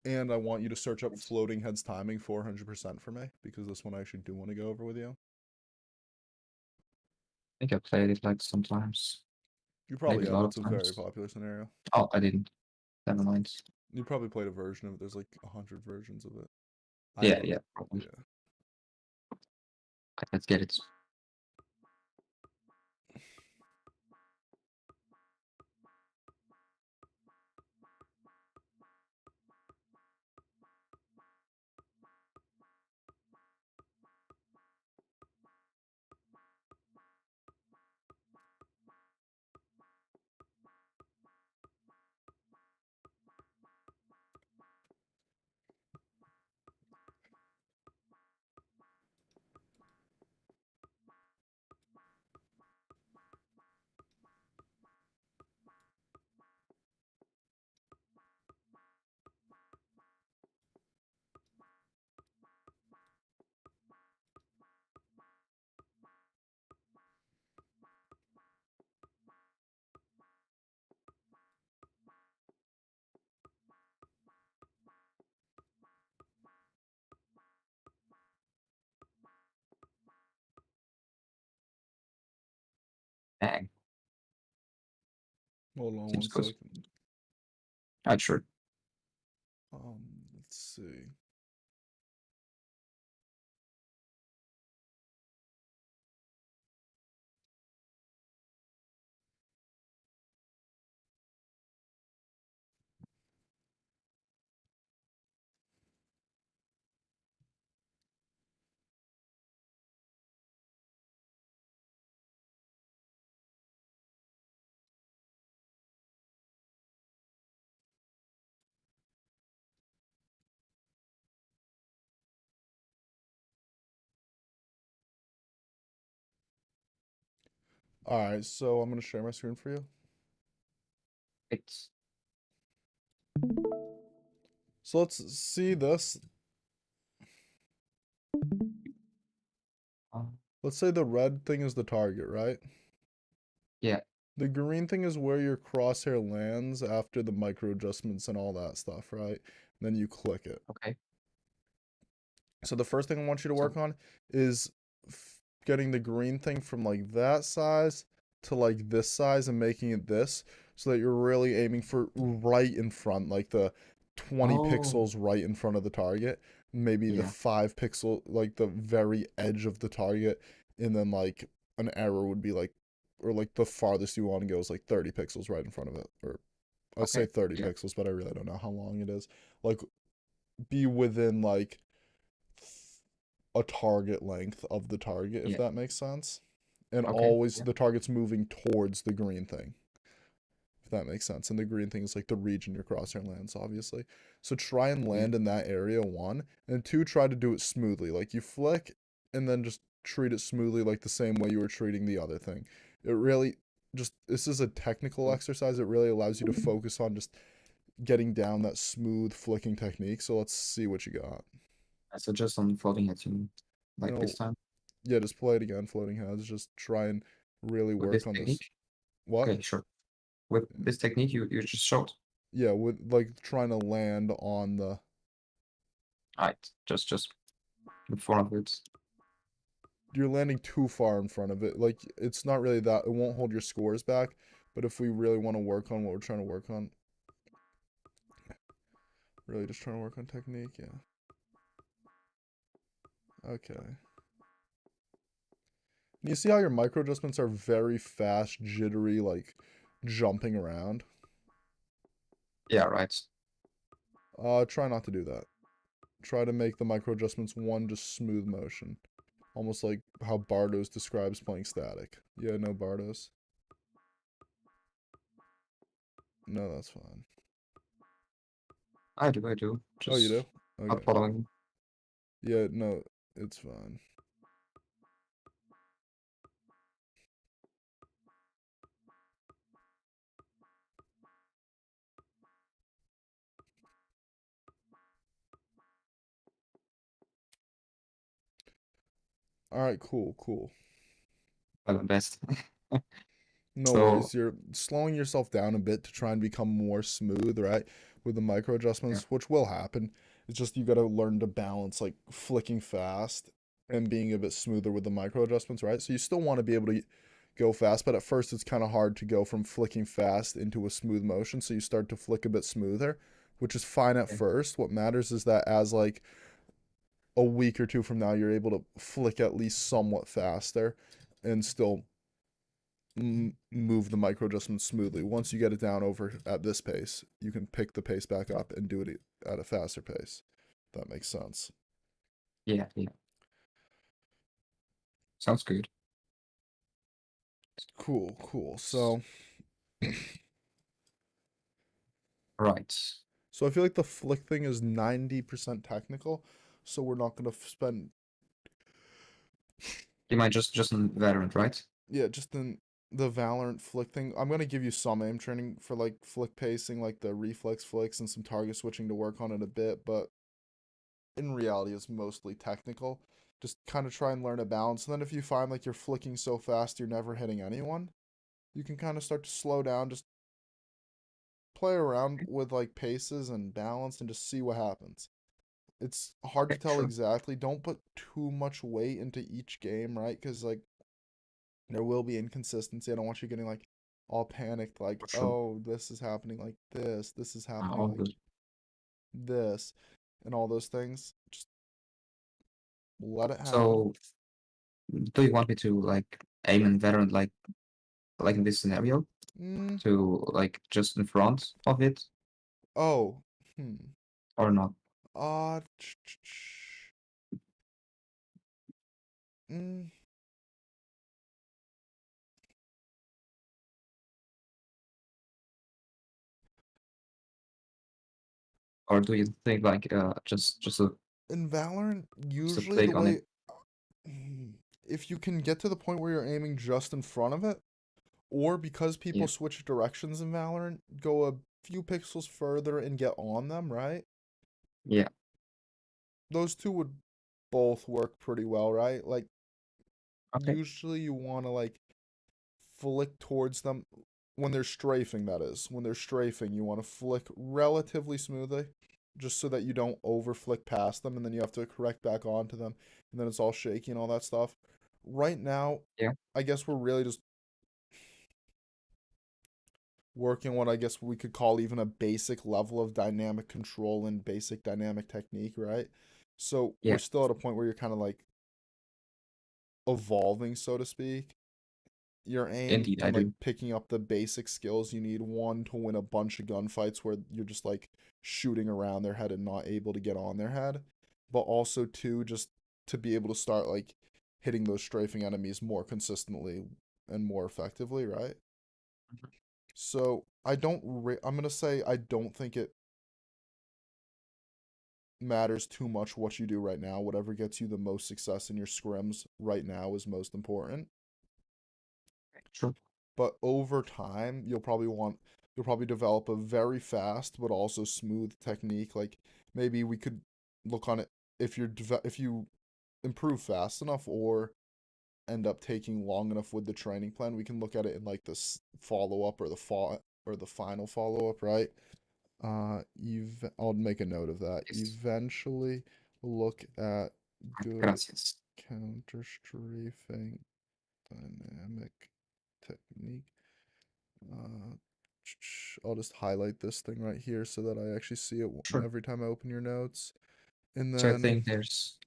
And I want you to search up floating heads timing 400% for me because this one I actually do want to go over with you. I think I played it like sometimes. You Maybe probably a have. lot of It's a very times. popular scenario. Oh, I didn't. Never mind. You probably played a version of it. There's like 100 versions of it. I Yeah, know. yeah, probably. Yeah. Let's get it. Hold on Seems one good. second. Alright, sure. Let's see. All right, so I'm gonna share my screen for you. It's So let's see this. uh, Let's say the red thing is the target, right? yeah, The green thing is where your crosshair lands after the micro adjustments and all that stuff, right? Then you click it. okay. So the first thing I want you to So work on is getting the green thing from like that size to like this size and making it this so that you're really aiming for right in front, like the 20 oh pixels right in front of the target, maybe the yeah, 5 pixel, like the very edge of the target, and then like an error would be like, or like the farthest you want to go is like 30 pixels right in front of it, or I say okay. 30 Yeah. pixels, but I really don't know how long it is. Like be within like a target length of the target, if Yeah. that makes sense. And Okay. always Yeah. the target's moving towards the green thing, if that makes sense. And the green thing is like the region your crosshair lands, obviously. So try and Yeah. land in that area, one. And two, try to do it smoothly. Like you flick and then just treat it smoothly, like the same way you were treating the other thing. It really just, this is a technical Yeah. exercise. It really allows you to focus on just getting down that smooth flicking technique. So let's see what you got. So just on floating heads, you mean, You like know, this time yeah, just play it again, floating heads. Just try and really with this work on this. technique. What? Okay, sure. With this technique you just showed. Yeah, with like trying to land on the. Alright, just in front of it. You're landing too far in front of it. Like it's not really that. It won't hold your scores back. But if we really want to work on what we're trying to work on, really just trying to work on technique. Yeah. Okay. You see how your micro adjustments are very fast, jittery, like jumping around. Yeah, right. Try not to do that. Try to make the micro adjustments one just smooth motion. Almost like how Bardos describes playing static. Yeah, no Bardos. No, that's fine. I do. Oh, you Just do? not Okay. following. Yeah, no, it's fine. All right, cool, cool. Well, the best. No So worries. You're slowing yourself down a bit to try and become more smooth, right? With the micro yeah. adjustments, which will happen. It's just you got to learn to balance like flicking fast and being a bit smoother with the micro adjustments, right? So you still want to be able to go fast, but at first it's kind of hard to go from flicking fast into a smooth motion. So you start to flick a bit smoother, which is fine at Okay. first. What matters is that as like a week or two from now, you're able to flick at least somewhat faster and still move the micro adjustments smoothly. Once you get it down over at this pace, you can pick the pace back up and do it at a faster pace. If that makes sense. Yeah, yeah. Sounds good. Cool, cool. S- Right. So I feel like the flick thing is 90% technical, so we're not gonna spend You might just in Valorant, right? yeah, just in the Valorant flick thing. I'm gonna give you some aim training for like flick pacing, like the reflex flicks and some target switching to work on it a bit, but in reality it's mostly technical. Just kind of try and learn a balance. And then if you find like you're flicking so fast you're never hitting anyone, you can kind of start to slow down, just play around with like paces and balance and just see what happens. It's hard to Okay, tell sure. exactly. Don't put too much weight into each game, right? Because like there will be inconsistency. I don't want you getting like all panicked like, True. oh, this is happening like this is happening All like good. this, and all those things. Just let it happen. So, do you want me to like aim in Valorant like in this scenario Mm, to like just in front of it oh, hmm. or not? Uh, mm, Or do you think like in Valorant, just a usually the click on it? way, mm, if you can get to the point where you're aiming just in front of it, or because people Yeah. switch directions in Valorant, go a few pixels further and get on them, right? Yeah. Those two would both work pretty well, right? Like, Okay. usually you want to, like, flick towards them when they're strafing, that is. When they're strafing, you want to flick relatively smoothly, just so that you don't over flick past them and then you have to correct back onto them and then it's all shaky and all that stuff. Right now, Yeah. I guess we're really just working what I guess we could call even a basic level of dynamic control and basic dynamic technique, right? So we're Yeah. still at a point where you're kind of like evolving, so to speak, your aim Indeed, I and like do. picking up the basic skills you need. One, to win a bunch of gunfights where you're just like shooting around their head and not able to get on their head, but also two, just to be able to start like hitting those strafing enemies more consistently and more effectively, right? So I'm gonna say I don't think it matters too much what you do right now. Whatever gets you the most success in your scrims right now is most important. Sure. But over time, you'll probably develop a very fast but also smooth technique. Like maybe we could look on it if you improve fast enough or end up taking long enough with the training plan, we can look at it in like this follow up or the final follow up, right? I'll make a note of that. Yes. Eventually look at good Gracias. counter strafing dynamic technique. Uh, I'll just highlight this thing right here so that I actually see it Sure. every time I open your notes. And So I then, think there's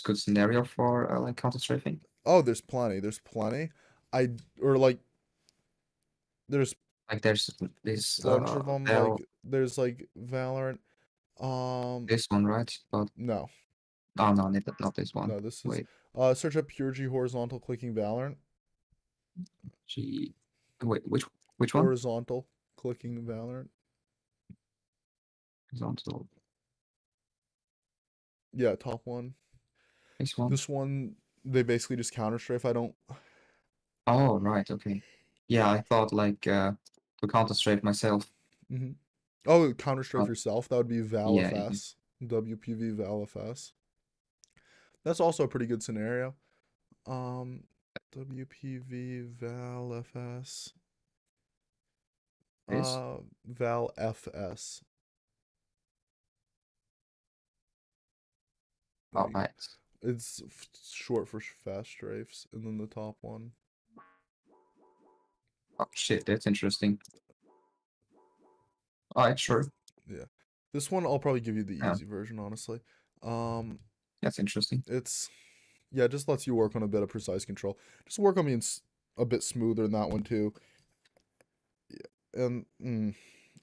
good scenario for like counter strafing. oh, there's plenty. There's plenty. I or like there's Like there's this bunch of them. Bell, Like there's like Valorant. Um, this one, right? But no, oh no, not this one. no. This is Wait, search up pure G horizontal clicking Valorant. G. Wait, which one? Horizontal clicking Valorant. Horizontal. Yeah, top one. This one. This one they basically just counter strafe. I don't. Oh right, okay. Yeah, I thought like to counter strafe myself. Hmm. Oh, counter strafe But yourself. That would be yeah, yeah. ValFS. WPV ValFS. That's also a pretty good scenario. Um, WPV ValFS. This. ValFS. There All you go. right. It's short for fast strafes, and then the top one. Oh shit, that's interesting. All right, sure. Yeah, this one I'll probably give you the Yeah, easy version, honestly. Um, that's interesting. it's yeah, it just lets you work on a bit of precise control. Just work on being a bit smoother in that one too. Yeah, and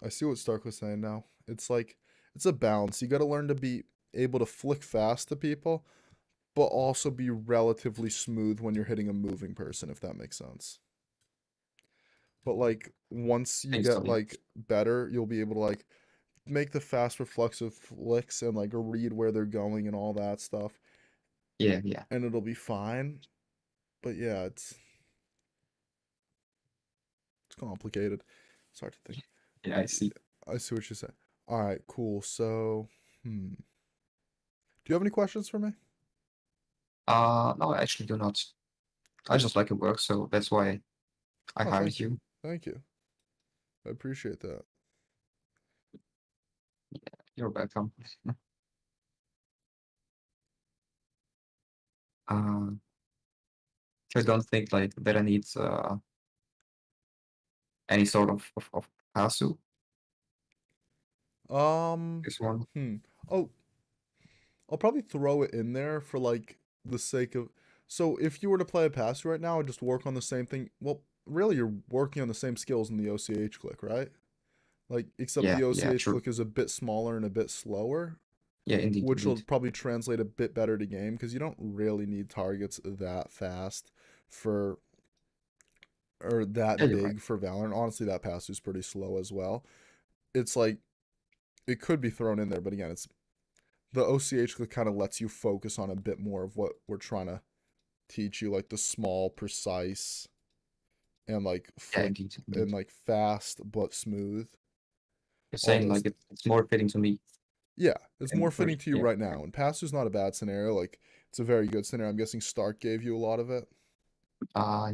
I see what Stark was saying now. It's like it's a balance. You got to learn to be able to flick fast to people, but also be relatively smooth when you're hitting a moving person, if that makes sense. But like once you Think so, get yeah. like better, you'll be able to like make the fast reflexive flicks and like read where they're going and all that stuff, Yeah, yeah. and it'll be fine. But yeah, it's complicated. It's hard to think. Yeah, I see. I see what you say. All right, cool. So, do you have any questions for me? No, I actually do not. I just like your work, so that's why I Oh, hired thank you. you. Thank you. I appreciate that. You're welcome. Uh, I don't think like that I need any sort of pasu. Um, This one. hmm. Oh, I'll probably throw it in there for like the sake of. So if you were to play a pass right now and just work on the same thing, well, really you're working on the same skills in the OCH click, right? Like, except Yeah, the yeah, OCH true. click is a bit smaller and a bit slower, Yeah, indeed, which will indeed. probably translate a bit better to game because you don't really need targets that fast for or Yeah, that you're right. big for Valorant. Honestly, that pass is pretty slow as well. It's like it could be thrown in there, but again, it's the OCH kind of lets you focus on a bit more of what we're trying to teach you, like the small, precise, and like Yeah, flick indeed, and indeed. like fast but smooth. You're All saying those. like it's more fitting to me Yeah, it's in more the fitting first. to you Yeah, right right. now. And Pastor's not a bad scenario. Like it's a very good scenario. I'm guessing Stark gave you a lot of it.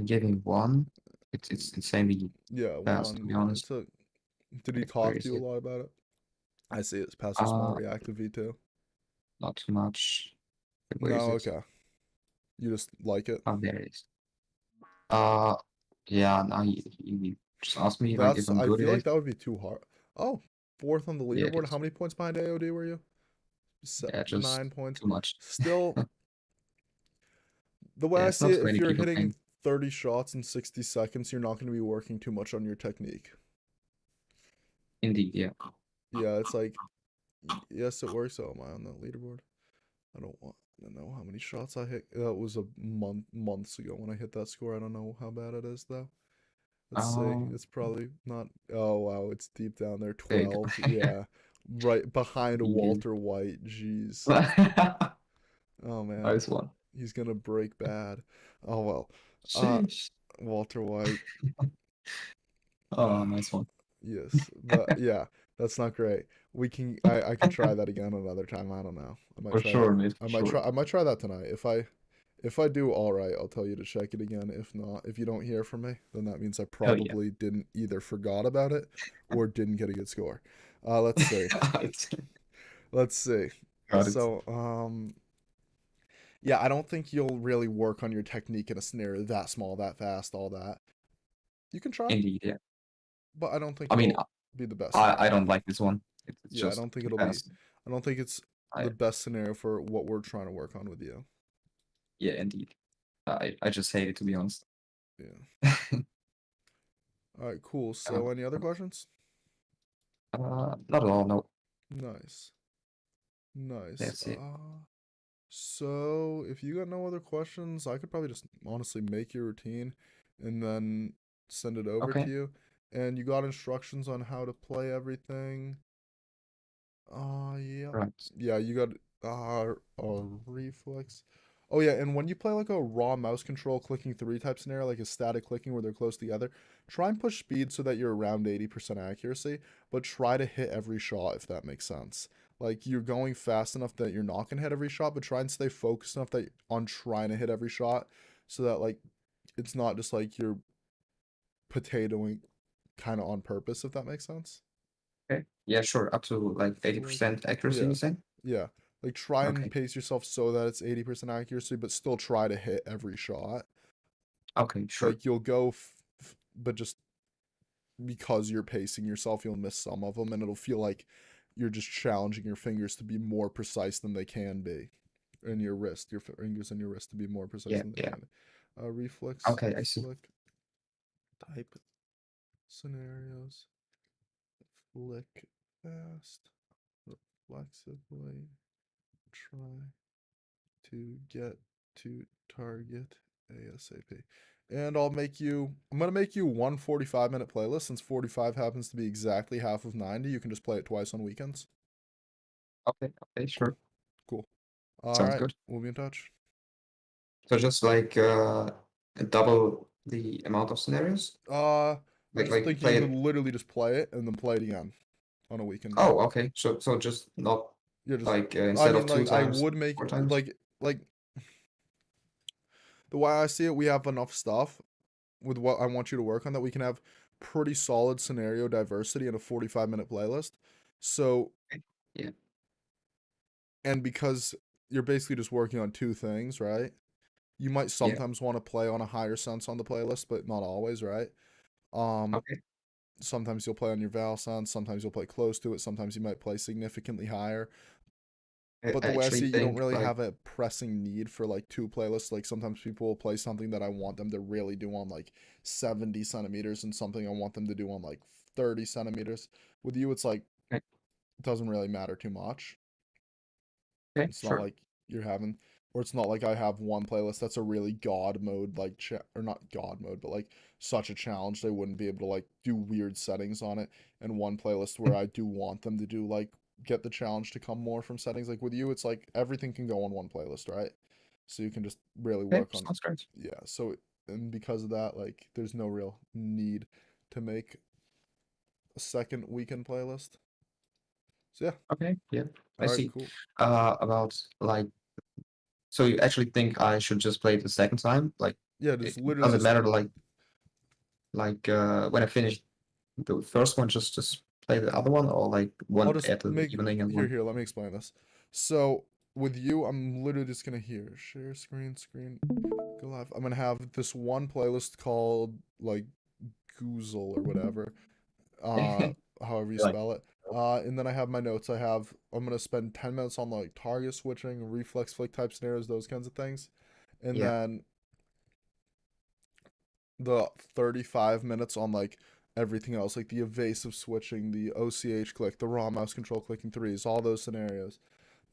Giving one. It's insanely Yeah, fast, to one. be Yeah, honest. it's a. Did he Where talk to is you a it? lot about it? I see it's Pastor Small Uh, reactive V2. not too much. Where is No, it? okay. You just like it. Oh, there it is. Uh, yeah. Now he just asked me like if That's. I'm I good at feel like it. that would be too hard. Oh, fourth on the Yeah, leaderboard. How many points behind AOD were you? yeah, just 9 points. too much. Still, the way Yeah, I it's see not it, if 20 you're people hitting playing. 30 shots in 60 seconds, you're not going to be working too much on your technique. Indeed, yeah. Yeah, it's like, yes, it works. Oh, am I on the leaderboard? I don't want to know how many shots I hit. That was a months ago when I hit that score. I don't know how bad it is though. Let's see. Um, It's probably not. Oh wow, it's deep down there. there you go. 12. Yeah, right behind Easy. Walter White. Jeez. Oh man, Nice one. he's gonna break bad. Oh well. Uh, Sheesh. Walter White. Oh, nice one. Yes, but yeah, that's not great. We can I can try that again another time. I don't know. I might For try that. sure, mate, for sure. I might try that tonight. If I do all right, I'll tell you to check it again. If not, if you don't hear from me, then that means I Hell yeah. probably didn't either forgot about it or didn't get a good score. Let's see. Let's see. Got it. So, yeah, I don't think you'll really work on your technique in a scenario that small, that fast, all that. You can try, Indeed, yeah. but I don't think I mean, it'll be the best I scenario. don't like this one. It's Yeah, just too fast. I don't think it's I the best scenario for what we're trying to work on with you. Yeah, indeed. I just hate it, to be honest. Yeah. All right, cool. So, Uh, any other questions? not at all. No, Nice. Nice. that's it. So if you got no other questions, I could probably just honestly make your routine and then send it over to Okay. you. And you got instructions on how to play everything. Yeah. Right. Yeah, you got reflex. Oh yeah, and when you play like a raw mouse control clicking three type scenario, like a static clicking where they're close together, try and push speed so that you're around 80% accuracy, but try to hit every shot if that makes sense. Like you're going fast enough that you're not gonna hit every shot, but try and stay focused enough that on trying to hit every shot so that like it's not just like you're potatoing kind of on purpose, if that makes sense. Okay. Yeah, sure. Up to like Flick. 80% accuracy, Yeah. you say? Yeah. Like try and Okay. pace yourself so that it's 80% accuracy, but still try to hit every shot. Okay, sure. Like you'll go, but just because you're pacing yourself, you'll miss some of them, and it'll feel like you're just challenging your fingers to be more precise than they can be, and your wrist, your fingers and your wrist to be more precise Yeah, than they yeah. can be. Reflex, Okay, I see. flick, type scenarios, flick fast, reflexively, try to get to target ASAP. And I'm going to make you one 45-minute playlist since 45 happens to be exactly half of 90. You can just play it twice on weekends. Okay, okay, Cool. sure. Cool. All Sounds right. good. We'll be in touch. So just like double the amount of scenarios? I'm just Like thinking play you could it. literally just play it and then play it again on a weekend day. Oh, okay. So just not You're just, like I instead of mean, two like, I times, would make, 4 times? like, the way I see it, we have enough stuff with what I want you to work on that we can have pretty solid scenario diversity in a 45-minute playlist. So, Okay. Yeah, and because you're basically just working on two things, right? You might yeah. sometimes want to play on a higher sense on the playlist, but not always, right? Um, Okay. sometimes you'll play on your vowel sound, sometimes you'll play close to it, sometimes you might play significantly higher. But I the way I actually see it, you don't think really like have a pressing need for like two playlists. Like sometimes people will play something that I want them to really do on like 70 centimeters and something I want them to do on like 30 centimeters. With you, it's like okay, it doesn't really matter too much. okay, It's not sure. like you're having, or it's not like I have one playlist that's a really god mode, like, or not god mode, but like such a challenge they wouldn't be able to like do weird settings on it. And one playlist where I do want them to do like get the challenge to come more from settings. Like with you, it's like everything can go on one playlist, right? So you can just really Okay, work on, sounds great. yeah. So, and because of that, like, there's no real need to make a second weekend playlist. So yeah, Okay, yeah, I all right, see. cool. About like, so you actually think I should just play it the second time? Like, Yeah, just literally does it just matter when I finish the first one, just play the other one, or like I'll one just at the make evening and one? here. Let me explain this. So with you, I'm literally just gonna here share screen, go live. I'm gonna have this one playlist called like Goozle or whatever, uh, however you Like, spell it. And then I have my notes. I'm gonna spend 10 minutes on like target switching, reflex flick type scenarios, those kinds of things, and yeah, then the 35 minutes on like everything else, like the evasive switching, the OCH click, the raw mouse control clicking threes, all those scenarios.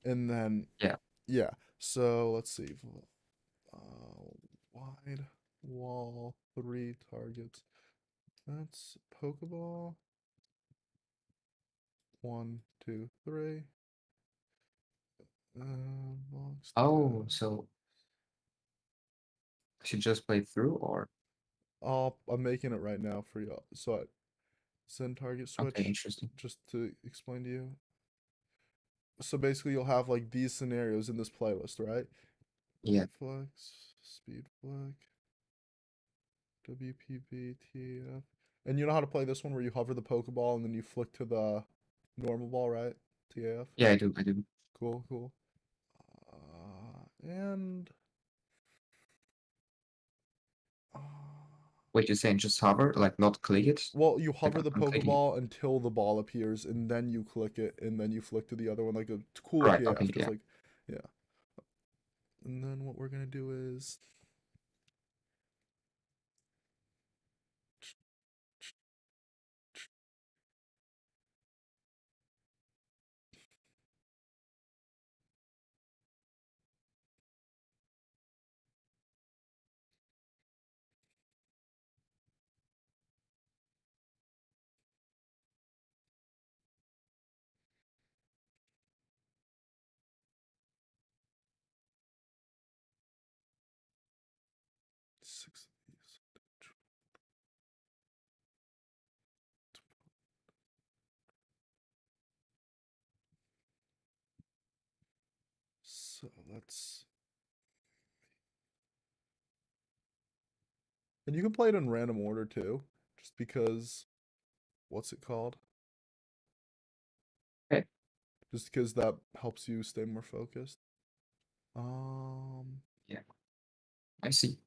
And then, yeah. yeah. So let's see. Wide wall, three targets. That's Pokeball. One, two, three. Box Oh, test. so I should just play through, or I'm making it right now for you. So I send target okay, switch interesting. just to explain to you. So basically, you'll have like these scenarios in this playlist, right? Yeah, Reflex, speed flick, WPB, TAF. And you know how to play this one where you hover the Pokeball and then you flick to the normal ball, right? TAF. yeah, I do, I do. Cool, cool. And uh, Wait, you're saying just hover, like not click it, well, you like hover the I'm clicking it. Pokeball until the ball appears, and then you click it, and then you flick to the other one like a cool Right. TAF, Okay. just Yeah. like yeah. And then what we're gonna do is six of these. So let's, and you can play it in random order too, just because what's it called? Okay. Just because that helps you stay more focused. Um, Yeah. I see.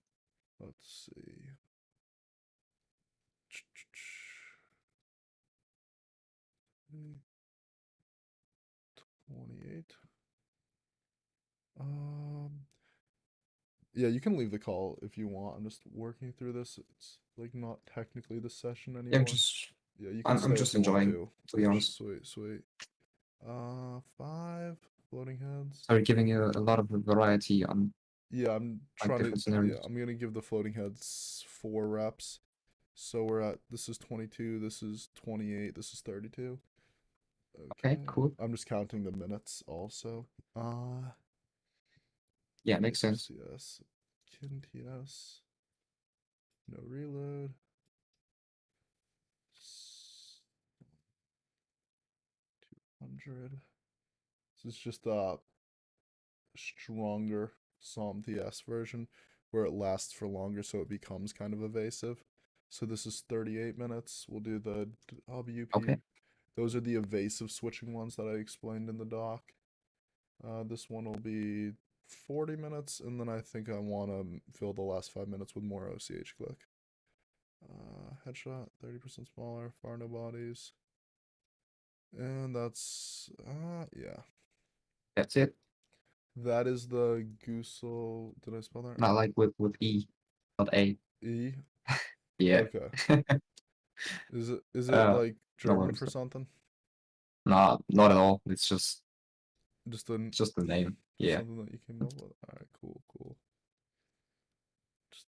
let's see. 28. Um, yeah, you can leave the call if you want. I'm just working through this. It's like not technically the session Yeah, anymore. Yeah, you can I'm stay if just you want enjoying, to. to be honest. Sweet, sweet. Five floating heads. Sorry, giving you a lot of variety on Yeah, I'm like trying to. different Yeah, scenarios. I'm gonna give the floating heads 4 reps. So we're at, this is 22, this is 28, this is 32. Okay, Okay. cool. I'm just counting the minutes also. Yeah, makes sense. HCS, Kin TS, no reload. 200. This is just a stronger Psalm TS version where it lasts for longer so it becomes kind of evasive. So this is 38 minutes. We'll do the WP. Okay. Those are the evasive switching ones that I explained in the doc. This one will be 40 minutes, and then I think I want to fill the last 5 minutes with more OCH click. Headshot 30% smaller, far no bodies. And that's yeah. That's it. That is the Goosel. Did I spell that Not right? like with E, not A. E. Yeah. Okay. Is it uh, like no German worries. for something? Nah, not at all. It's just Just a just the name. just Yeah. something that you came up with. All right, cool, cool. Just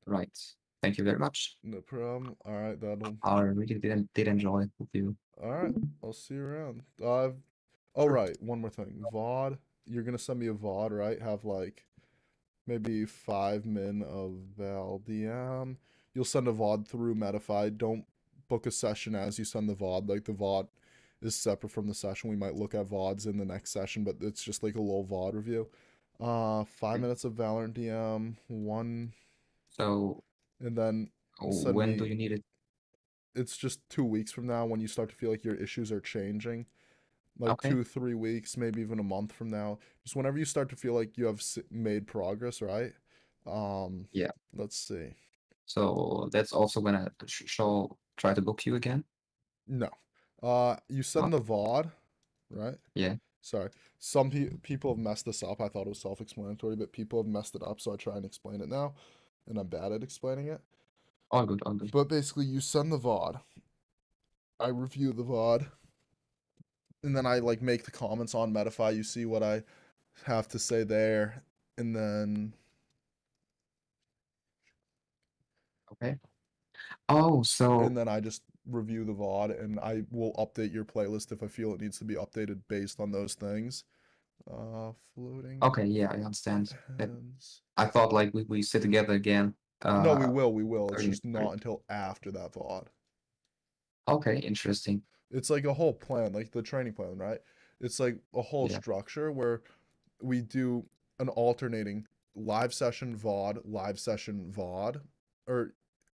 Right. Thank you very much. no problem. All right, that'll. I really did enjoy it with you. All right, I'll see you around. Oh Sure. right, one more thing. VOD. You're gonna send me a VOD, right? Have like maybe 5 min of ValDM. You'll send a VOD through Metafy. Don't book a session as you send the VOD. Like the VOD is separate from the session. We might look at VODs in the next session, but it's just like a little VOD review. 5 minutes of Valorant DM, one, So and then send when do me. you need it? It's just 2 weeks from now when you start to feel like your issues are changing. Like Okay. 2 3 weeks, maybe even a month from now. Just whenever you start to feel like you have made progress, right? Yeah. Let's see. So that's also when I shall try to book you again. No. You Oh, send the VOD, right? yeah. Sorry. Some people have messed this up. I thought it was self-explanatory, but people have messed it up, so I try and explain it now, and I'm bad at explaining it. All good, all good. But basically, you send the VOD. I review the VOD, and then I like make the comments on Metafy. You see what I have to say there, and then Okay. Oh, so I just review the VOD, and I will update your playlist if I feel it needs to be updated based on those things. Floating okay, yeah, I understand. That hands. I thought like we sit together again. No, we Uh, will, we will. It's 30 just minutes. not until after that VOD. Okay, interesting. It's like a whole plan, like the training plan, right? It's like a whole Yeah. structure where we do an alternating live session VOD, live session VOD, or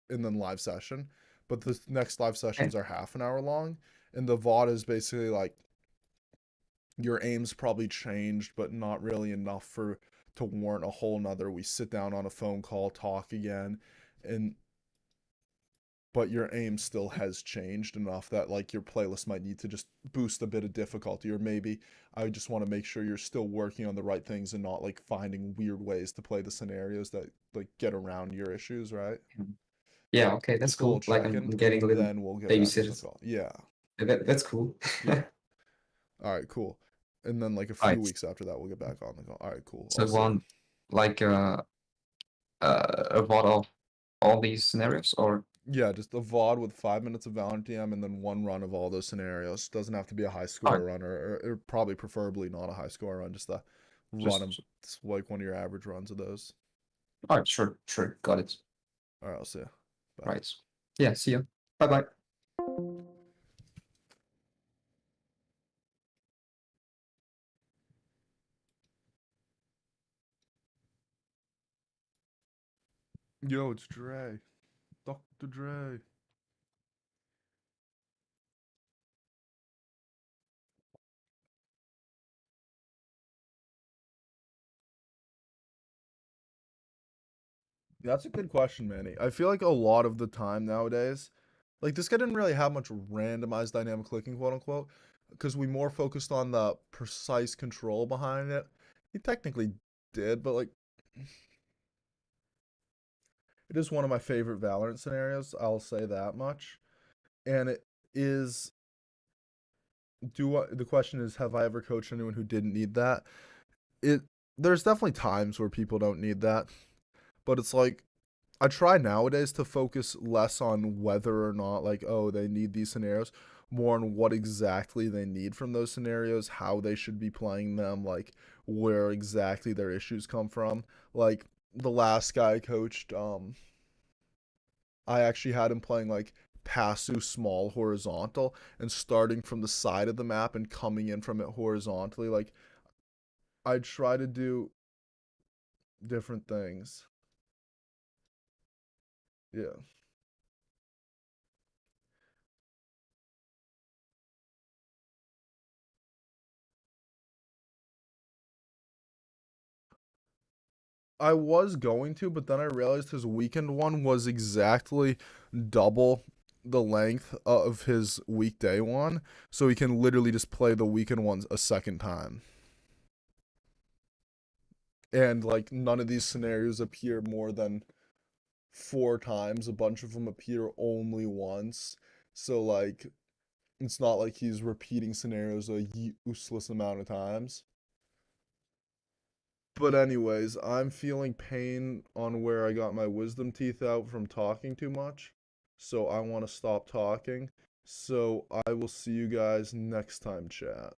and then live session. But the next live Okay. sessions are half an hour long, and the VOD is basically like your aim's probably changed, but not really enough for to warrant a whole nother. We sit down on a phone call, talk again, and but your aim still has changed enough that like your playlist might need to just boost a bit of difficulty, or maybe I just want to make sure you're still working on the right things and not like finding weird ways to play the scenarios that like get around your issues, right? Yeah, okay, that's Just a little cool. Like check-in, I'm getting a and little then we'll get back on the babysitters. call. Yeah, That's cool. yeah. All right, cool. And then like a few Right. weeks after that, we'll get back on the call. All right, cool. So I'll you see you. want like a lot of all these scenarios, or Yeah, just a VOD with 5 minutes of Valorant DM and then one run of all those scenarios. Doesn't have to be a high all score right, run, or probably preferably not a high score run, just a run of just like one of your average runs of those. all right, sure, sure, got it. All right, I'll see you. Bye. Right. Yeah, see you. Bye bye. Yo, it's Dre. Dr. Dre. That's a good question, Manny. I feel like a lot of the time nowadays, like this guy didn't really have much randomized dynamic clicking, quote unquote, because we more focused on the precise control behind it. He technically did, but like it is one of my favorite Valorant scenarios. I'll say that much. And it is the question is, have I ever coached anyone who didn't need that? It There's definitely times where people don't need that, but it's like I try nowadays to focus less on whether or not like, oh, they need these scenarios, more on what exactly they need from those scenarios, how they should be playing them, like where exactly their issues come from. Like the last guy I coached, I actually had him playing like passive small horizontal and starting from the side of the map and coming in from it horizontally. Like I try to do different things. Yeah. I was going to, but then I realized his weekend one was exactly double the length of his weekday one, so he can literally just play the weekend ones a second time. And like none of these scenarios appear more than 4 times. A bunch of them appear only once. So like it's not like he's repeating scenarios a useless amount of times. But anyways, I'm feeling pain on where I got my wisdom teeth out from talking too much. So I want to stop talking. So I will see you guys next time, chat.